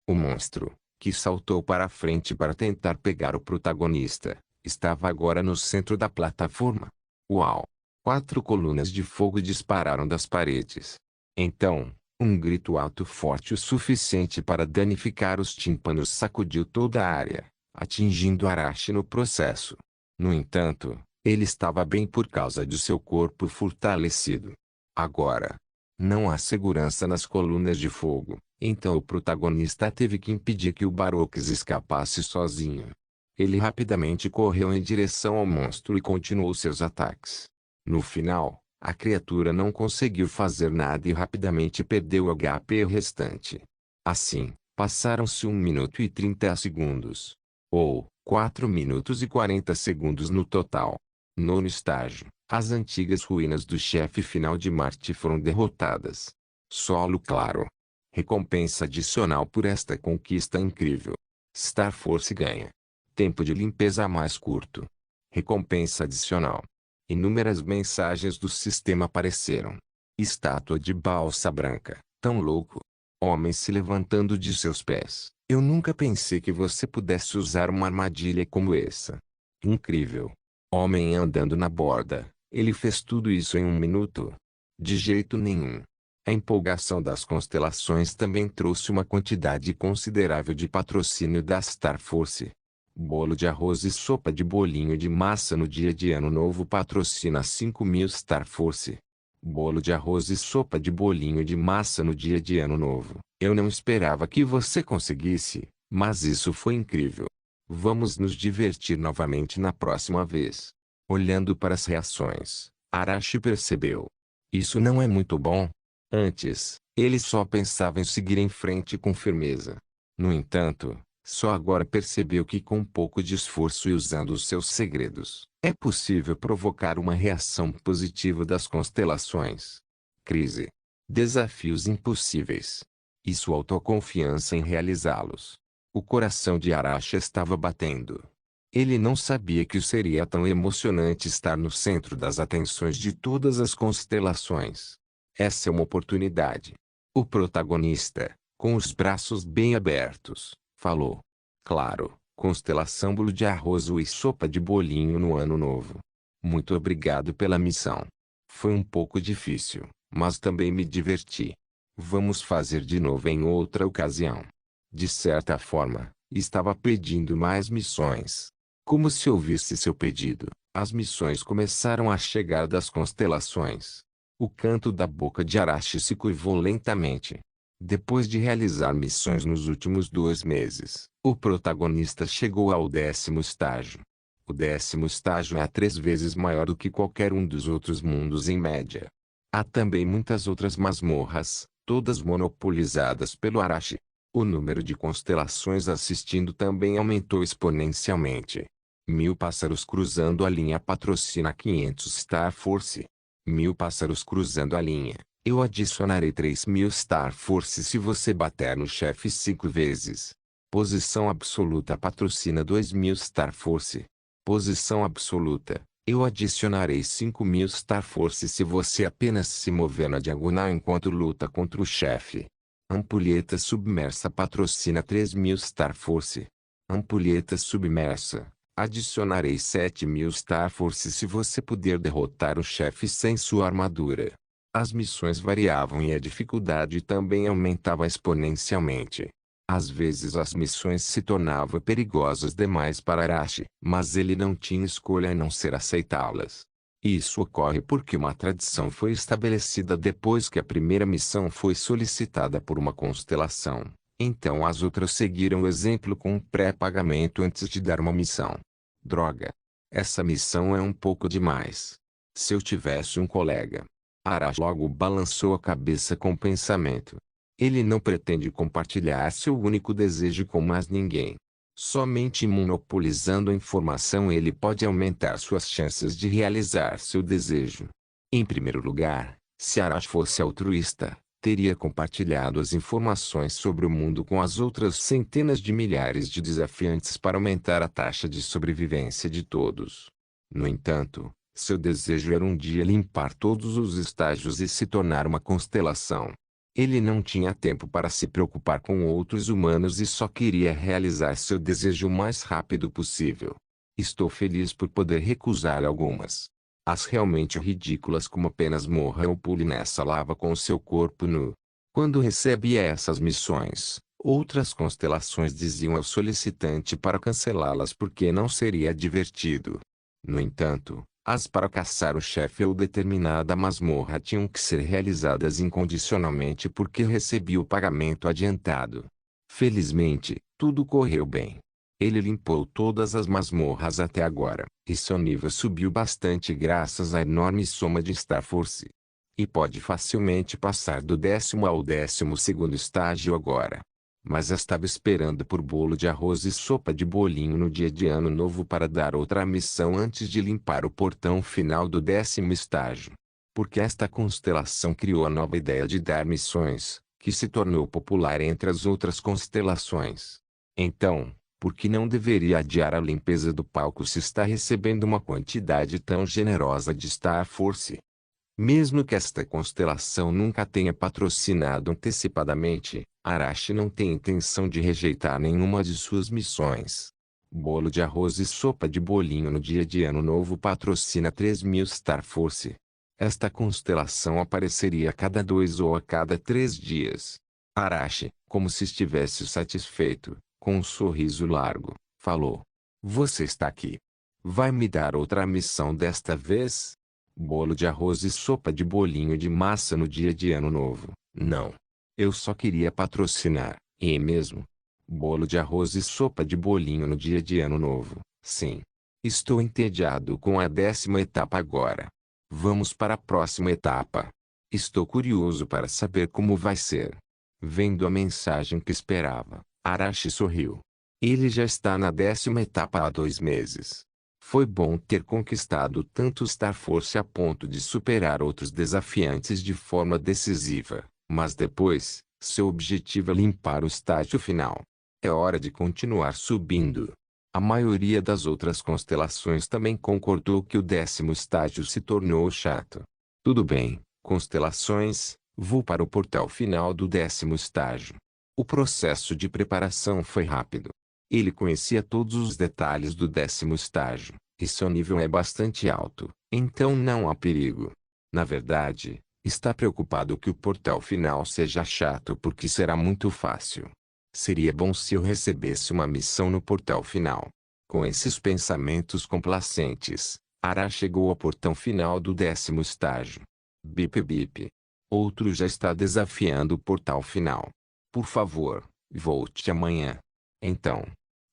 O monstro, que saltou para a frente para tentar pegar o protagonista, estava agora no centro da plataforma. Uau! 4 colunas de fogo dispararam das paredes. Então, um grito alto forte o suficiente para danificar os tímpanos sacudiu toda a área. atingindo Arashi no processo. No entanto, ele estava bem por causa de seu corpo fortalecido. Agora, não há segurança nas colunas de fogo, então o protagonista teve que impedir que o Baroques escapasse sozinho. Ele rapidamente correu em direção ao monstro e continuou seus ataques. No final, a criatura não conseguiu fazer nada e rapidamente perdeu o HP restante. Assim, passaram-se 1 minuto e 30 segundos. Ou, 4 minutos e 40 segundos no total. Nono estágio. As antigas ruínas do chefe final de Marte foram derrotadas. Solo claro. Recompensa adicional por esta conquista incrível. Star Force ganha. Tempo de limpeza mais curto. Recompensa adicional. Inúmeras mensagens do sistema apareceram. Estátua de balsa branca. Tão louco. Homem se levantando de seus pés. Eu nunca pensei que você pudesse usar uma armadilha como essa. Incrível. Homem andando na borda. Ele fez tudo isso em 1 minuto? De jeito nenhum. A empolgação das constelações também trouxe uma quantidade considerável de patrocínio da Star Force. Bolo de arroz e sopa de bolinho de massa no dia de Ano Novo patrocina 5.000 Star Force. Bolo de arroz e sopa de bolinho de massa no dia de Ano Novo. Eu não esperava que você conseguisse, mas isso foi incrível. Vamos nos divertir novamente na próxima vez. Olhando para as reações, Arashi percebeu. Isso não é muito bom. Antes, ele só pensava em seguir em frente com firmeza. No entanto, só agora percebeu que com um pouco de esforço e usando os seus segredos, é possível provocar uma reação positiva das constelações. Crise. Desafios impossíveis. E sua autoconfiança em realizá-los. O coração de Arashi estava batendo. Ele não sabia que seria tão emocionante estar no centro das atenções de todas as constelações. Essa é uma oportunidade. O protagonista, com os braços bem abertos, falou. Claro, constelação bolo de arroz e sopa de bolinho no ano novo. Muito obrigado pela missão. Foi um pouco difícil, mas também me diverti. Vamos fazer de novo em outra ocasião. De certa forma, estava pedindo mais missões. Como se ouvisse seu pedido, as missões começaram a chegar das constelações. O canto da boca de Arashi se curvou lentamente. Depois de realizar missões nos últimos 2 meses, o protagonista chegou ao 10º estágio. O 10º estágio é 3 vezes maior do que qualquer um dos outros mundos em média. Há também muitas outras masmorras, todas monopolizadas pelo Arashi. O número de constelações assistindo também aumentou exponencialmente. 1000 pássaros cruzando a linha patrocina 500 Star Force. 1000 pássaros cruzando a linha. Eu adicionarei 3.000 Star Force se você bater no chefe 5 vezes. Posição absoluta patrocina 2.000 Star Force. Posição absoluta. Eu adicionarei 5.000 Star Force se você apenas se mover na diagonal enquanto luta contra o chefe. Ampulheta submersa patrocina 3.000 Star Force. Ampulheta submersa. Adicionarei 7.000 Star Force se você puder derrotar o chefe sem sua armadura. As missões variavam e a dificuldade também aumentava exponencialmente. Às vezes as missões se tornavam perigosas demais para Arashi, mas ele não tinha escolha a não ser aceitá-las. Isso ocorre porque uma tradição foi estabelecida depois que a primeira missão foi solicitada por uma constelação. Então as outras seguiram o exemplo com um pré-pagamento antes de dar uma missão. Droga! Essa missão é um pouco demais. Se eu tivesse um colega. Arashi logo balançou a cabeça com o pensamento. Ele não pretende compartilhar seu único desejo com mais ninguém. Somente monopolizando a informação ele pode aumentar suas chances de realizar seu desejo. Em primeiro lugar, se Arashi fosse altruísta, teria compartilhado as informações sobre o mundo com as outras centenas de milhares de desafiantes para aumentar a taxa de sobrevivência de todos. No entanto, seu desejo era um dia limpar todos os estágios e se tornar uma constelação. Ele não tinha tempo para se preocupar com outros humanos e só queria realizar seu desejo o mais rápido possível. Estou feliz por poder recusar algumas. As realmente ridículas como apenas morra ou pule nessa lava com seu corpo nu. Quando recebia essas missões, Outras constelações diziam ao solicitante para cancelá-las porque não seria divertido. No entanto, as para caçar o chefe ou determinada masmorra tinham que ser realizadas incondicionalmente porque recebia o pagamento adiantado. Felizmente, tudo correu bem. Ele limpou todas as masmorras até agora, e seu nível subiu bastante graças à enorme soma de Star Force. E pode facilmente passar do 10º ao 12º estágio agora. Mas estava esperando por bolo de arroz e sopa de bolinho no dia de Ano Novo para dar outra missão antes de limpar o portão final do 10º estágio. Porque esta constelação criou a nova ideia de dar missões, que se tornou popular entre as outras constelações. Então, por que não deveria adiar a limpeza do palco se está recebendo uma quantidade tão generosa de Star Force? Mesmo que esta constelação nunca tenha patrocinado antecipadamente, Arashi não tem intenção de rejeitar nenhuma de suas missões. Bolo de arroz e sopa de bolinho no dia de Ano Novo patrocina 3.000 Star Force. Esta constelação apareceria a cada 2 ou a cada 3 dias. Arashi, como se estivesse satisfeito, com um sorriso largo, falou: "Você está aqui. Vai me dar outra missão desta vez?" Bolo de arroz e sopa de bolinho de massa no dia de Ano Novo. Não. Eu só queria patrocinar, e mesmo. Bolo de arroz e sopa de bolinho no dia de Ano Novo. Sim. Estou entediado com a 10ª etapa agora. Vamos para a próxima etapa. Estou curioso para saber como vai ser. Vendo a mensagem que esperava, Arashi sorriu. Ele já está na 10ª etapa há 2 meses. Foi bom ter conquistado tanto Star Force a ponto de superar outros desafiantes de forma decisiva, mas depois, seu objetivo é limpar o estágio final. É hora de continuar subindo. A maioria das outras constelações também concordou que o 10º estágio se tornou chato. Tudo bem, constelações, vou para o portal final do 10º estágio. O processo de preparação foi rápido. Ele conhecia todos os detalhes do 10º estágio, e seu nível é bastante alto, então não há perigo. Na verdade, está preocupado que o portal final seja chato porque será muito fácil. Seria bom se eu recebesse uma missão no portal final. Com esses pensamentos complacentes, Ara chegou ao portão final do 10º estágio. Bip bip. Outro já está desafiando o portal final. Por favor, volte amanhã. Então.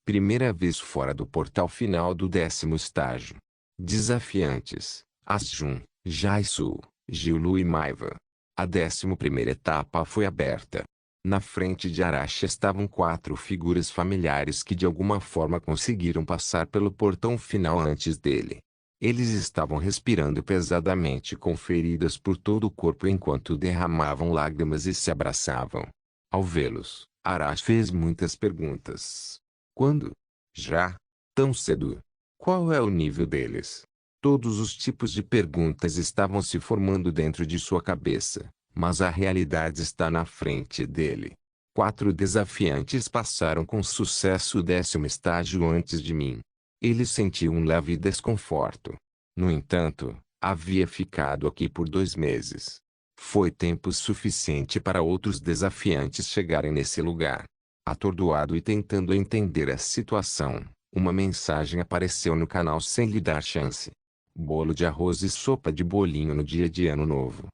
Primeira vez fora do portal final do 10º estágio. Desafiantes: Asjun, Jaisu, Giulu e Maiva. A 11ª etapa foi aberta. Na frente de Arashi estavam 4 figuras familiares que de alguma forma conseguiram passar pelo portão final antes dele. Eles estavam respirando pesadamente com feridas por todo o corpo enquanto derramavam lágrimas e se abraçavam. Ao vê-los, Arashi fez muitas perguntas. Quando? Já? Tão cedo? Qual é o nível deles? Todos os tipos de perguntas estavam se formando dentro de sua cabeça, mas a realidade está na frente dele. 4 desafiantes passaram com sucesso o 10º estágio antes de mim. Ele sentiu um leve desconforto. No entanto, havia ficado aqui por 2 meses. Foi tempo suficiente para outros desafiantes chegarem nesse lugar. Atordoado e tentando entender a situação, uma mensagem apareceu no canal sem lhe dar chance. Bolo de arroz e sopa de bolinho no dia de Ano Novo.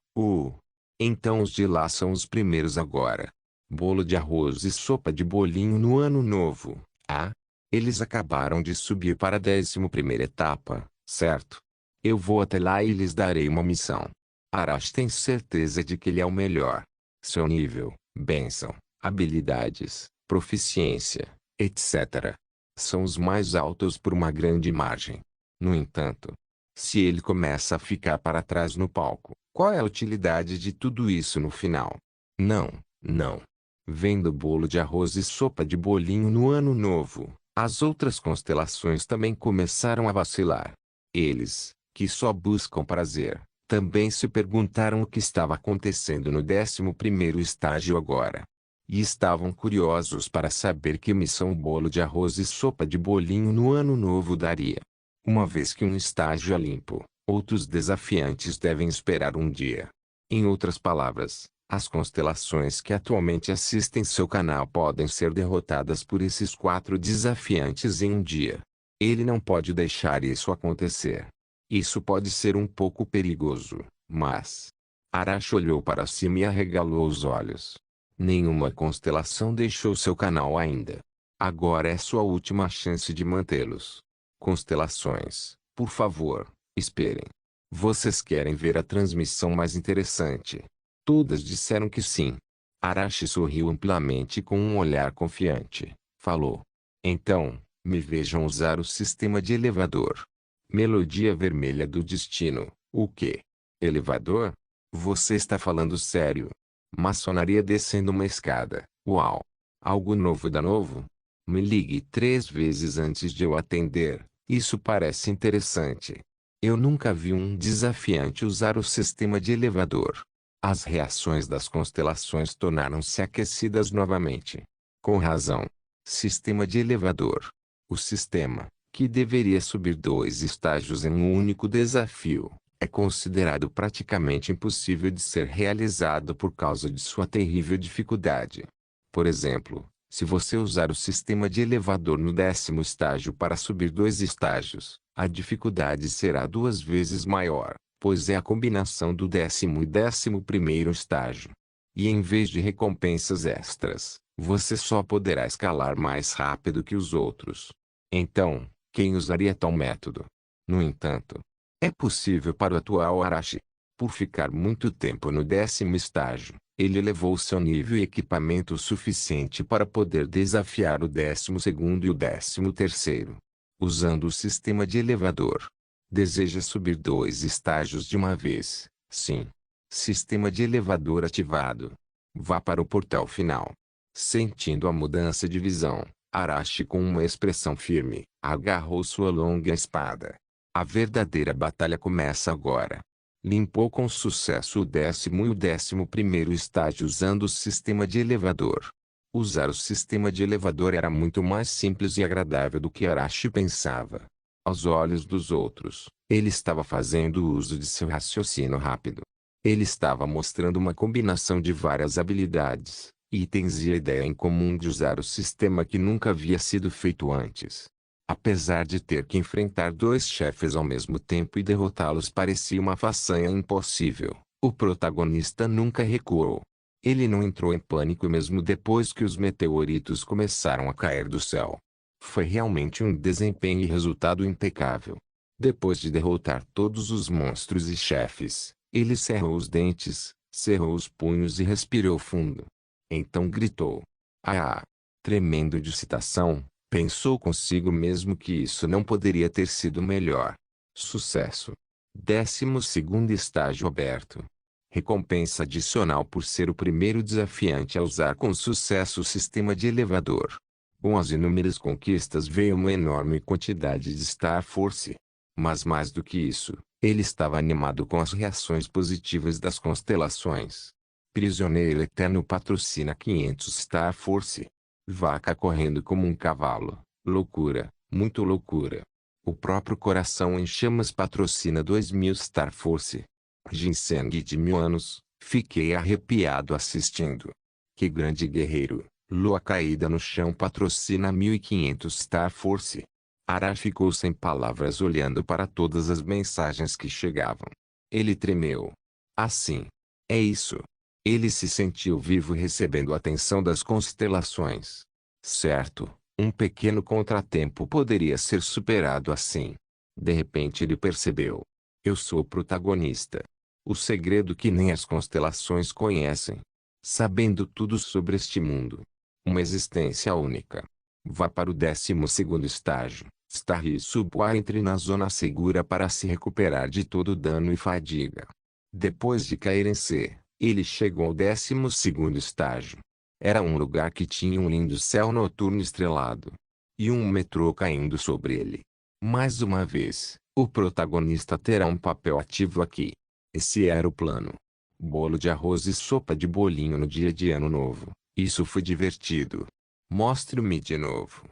Então os de lá são os primeiros agora. Bolo de arroz e sopa de bolinho no Ano Novo. Ah? Eles acabaram de subir para a 11ª etapa, certo? Eu vou até lá e lhes darei uma missão. Arashi tem certeza de que ele é o melhor. Seu nível, bênção, habilidades, proficiência, etc. são os mais altos por uma grande margem. No entanto, se ele começa a ficar para trás no palco, qual é a utilidade de tudo isso no final? Não, não. Vendo bolo de arroz e sopa de bolinho no Ano Novo, as outras constelações também começaram a vacilar. Eles, que só buscam prazer, também se perguntaram o que estava acontecendo no 11º estágio agora. E estavam curiosos para saber que missão o bolo de arroz e sopa de bolinho no Ano Novo daria. Uma vez que um estágio é limpo, outros desafiantes devem esperar um dia. Em outras palavras, As constelações que atualmente assistem seu canal podem ser derrotadas por esses 4 desafiantes em um dia. Ele não pode deixar isso acontecer. Isso pode ser um pouco perigoso, mas... Arashi olhou para cima e arregalou os olhos. Nenhuma constelação deixou seu canal ainda. Agora é sua última chance de mantê-los. Constelações, por favor, esperem. Vocês querem ver a transmissão mais interessante? Todas disseram que sim. Arashi sorriu amplamente com um olhar confiante. Falou. Então, me vejam usar o sistema de elevador. Melodia vermelha do destino. O quê? Elevador? Você está falando sério? Maçonaria descendo uma escada. Uau! Algo novo da novo? Me ligue 3 vezes antes de eu atender. Isso parece interessante. Eu nunca vi um desafiante usar o sistema de elevador. As reações das constelações tornaram-se aquecidas novamente. Com razão. Sistema de elevador. O sistema, que deveria subir 2 estágios em um único desafio, é considerado praticamente impossível de ser realizado por causa de sua terrível dificuldade. Por exemplo, se você usar o sistema de elevador no 10º estágio para subir 2 estágios, a dificuldade será 2 vezes maior, pois é a combinação do 10º e 11º estágio. E em vez de recompensas extras, você só poderá escalar mais rápido que os outros. Então, quem usaria tal método? No entanto, é possível para o atual Arashi. Por ficar muito tempo no 10º estágio, ele elevou seu nível e equipamento suficiente para poder desafiar o 12º e o 13º. Usando o sistema de elevador. Deseja subir 2 estágios de uma vez? Sim. Sistema de elevador ativado. Vá para o portal final. Sentindo a mudança de visão, Arashi com uma expressão firme, agarrou sua longa espada. A verdadeira batalha começa agora. Limpou com sucesso o 10º e o 11º estágio usando o sistema de elevador. Usar o sistema de elevador era muito mais simples e agradável do que Arashi pensava. Aos olhos dos outros, ele estava fazendo uso de seu raciocínio rápido. Ele estava mostrando uma combinação de várias habilidades, itens e a ideia em comum de usar o sistema que nunca havia sido feito antes. Apesar de ter que enfrentar 2 chefes ao mesmo tempo e derrotá-los parecia uma façanha impossível, o protagonista nunca recuou. Ele não entrou em pânico mesmo depois que os meteoritos começaram a cair do céu. Foi realmente um desempenho e resultado impecável. Depois de derrotar todos os monstros e chefes, ele cerrou os dentes, cerrou os punhos e respirou fundo. Então gritou. Ah! Tremendo de excitação, pensou consigo mesmo que isso não poderia ter sido melhor. Sucesso. 12º estágio aberto. Recompensa adicional por ser o primeiro desafiante a usar com sucesso o sistema de elevador. Com as inúmeras conquistas veio uma enorme quantidade de Star Force. Mas mais do que isso, ele estava animado com as reações positivas das constelações. Prisioneiro Eterno patrocina 500 Star Force. Vaca correndo como um cavalo. Loucura, muito loucura. O próprio Coração em Chamas patrocina 2000 Star Force. Ginseng de 1000 anos, fiquei arrepiado assistindo. Que grande guerreiro. Lua caída no chão patrocina 1500 Star Force. Arashi ficou sem palavras olhando para todas as mensagens que chegavam. Ele tremeu. Assim. É isso. Ele se sentiu vivo recebendo a atenção das constelações. Certo, um pequeno contratempo poderia ser superado assim. De repente ele percebeu. Eu sou o protagonista. O segredo que nem as constelações conhecem. Sabendo tudo sobre este mundo. Uma existência única. Vá para o 12º estágio. Starry Subway entre na zona segura para se recuperar de todo o dano e fadiga. Depois de cair em C, ele chegou ao 12º estágio. Era um lugar que tinha um lindo céu noturno estrelado. E um metrô caindo sobre ele. Mais uma vez, o protagonista terá um papel ativo aqui. Esse era o plano. Bolo de arroz e sopa de bolinho no dia de Ano Novo. Isso foi divertido. Mostre-me de novo.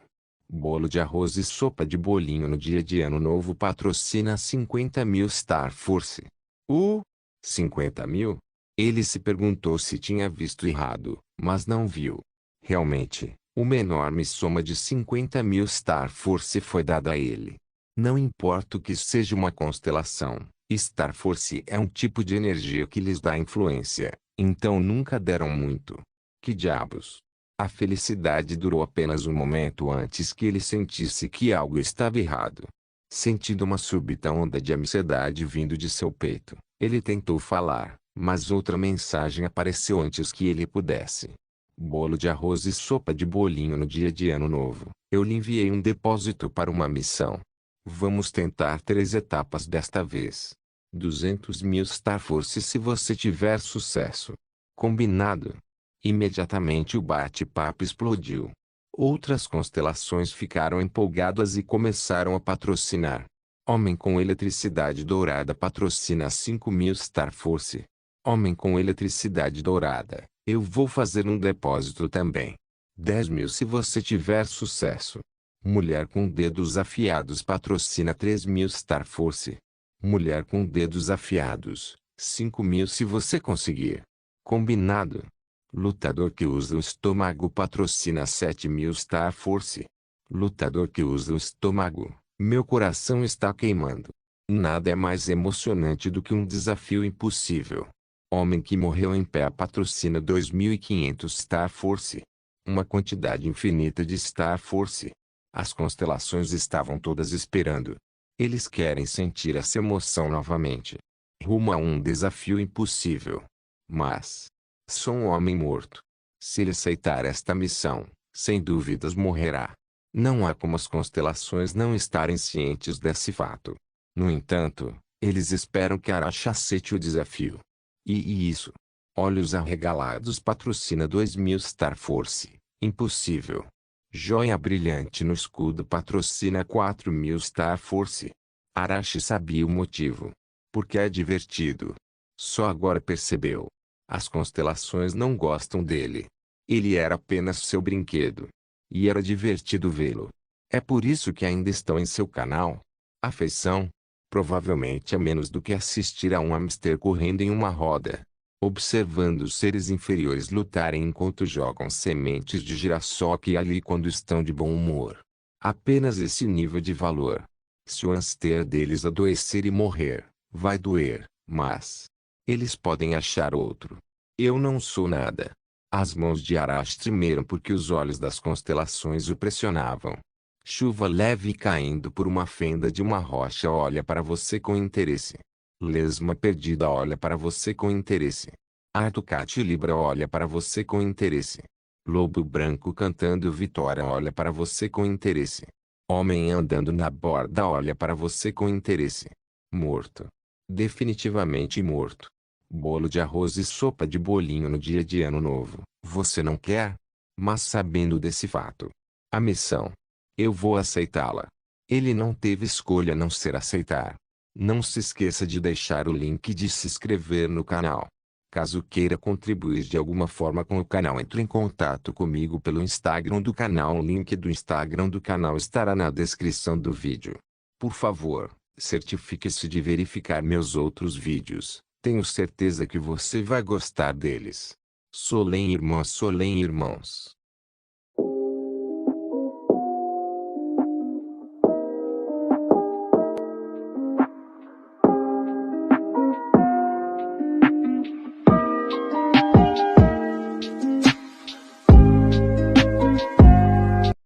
Bolo de arroz e sopa de bolinho no dia de Ano Novo patrocina 50.000 Star Force. 50.000? Ele se perguntou se tinha visto errado, mas não viu. Realmente, uma enorme soma de 50.000 Star Force foi dada a ele. Não importa o que seja uma constelação, Star Force é um tipo de energia que lhes dá influência, então nunca deram muito. Que diabos! A felicidade durou apenas um momento antes que ele sentisse que algo estava errado. Sentindo uma súbita onda de ansiedade vindo de seu peito, ele tentou falar, mas outra mensagem apareceu antes que ele pudesse. Bolo de arroz e sopa de bolinho no dia de Ano Novo. Eu lhe enviei um depósito para uma missão. Vamos tentar 3 etapas desta vez. 200.000 Star Force se você tiver sucesso. Combinado? Imediatamente o bate-papo explodiu. Outras constelações ficaram empolgadas e começaram a patrocinar. Homem com eletricidade dourada patrocina 5.000 Star Force. Homem com eletricidade dourada, eu vou fazer um depósito também. 10.000 se você tiver sucesso. Mulher com dedos afiados patrocina 3.000 Star Force. Mulher com dedos afiados, 5.000 se você conseguir. Combinado? Lutador que usa o estômago patrocina 7.000 Star Force. Lutador que usa o estômago, meu coração está queimando. Nada é mais emocionante do que um desafio impossível. Homem que morreu em pé patrocina 2.500 Star Force. Uma quantidade infinita de Star Force. As constelações estavam todas esperando. Eles querem sentir essa emoção novamente. Rumo a um desafio impossível. Mas sou um homem morto. Se ele aceitar esta missão, sem dúvidas morrerá. Não há como as constelações não estarem cientes desse fato. No entanto, eles esperam que Arashi aceite o desafio. E isso. Olhos arregalados patrocina 2.000 Star Force. Impossível. Joia brilhante no escudo patrocina 4.000 Star Force. Arashi sabia o motivo. Porque é divertido. Só agora percebeu. As constelações não gostam dele. Ele era apenas seu brinquedo. E era divertido vê-lo. É por isso que ainda estão em seu canal. Afeição? Provavelmente é menos do que assistir a um hamster correndo em uma roda. Observando os seres inferiores lutarem enquanto jogam sementes de girassol aqui e ali quando estão de bom humor. Apenas esse nível de valor. Se o hamster deles adoecer e morrer, vai doer, mas eles podem achar outro. Eu não sou nada. As mãos de Arashi tremeram porque os olhos das constelações o pressionavam. Chuva leve caindo por uma fenda de uma rocha olha para você com interesse. Lesma perdida olha para você com interesse. Artucate Libra olha para você com interesse. Lobo branco cantando vitória olha para você com interesse. Homem andando na borda olha para você com interesse. Morto. Definitivamente morto. Bolo de arroz e sopa de bolinho no dia de Ano Novo. Você não quer? Mas sabendo desse fato. A missão. Eu vou aceitá-la. Ele não teve escolha a não ser aceitar. Não se esqueça de deixar o link de se inscrever no canal. Caso queira contribuir de alguma forma com o canal, entre em contato comigo pelo Instagram do canal. O link do Instagram do canal estará na descrição do vídeo. Por favor, certifique-se de verificar meus outros vídeos. Tenho certeza que você vai gostar deles. Solem irmãos.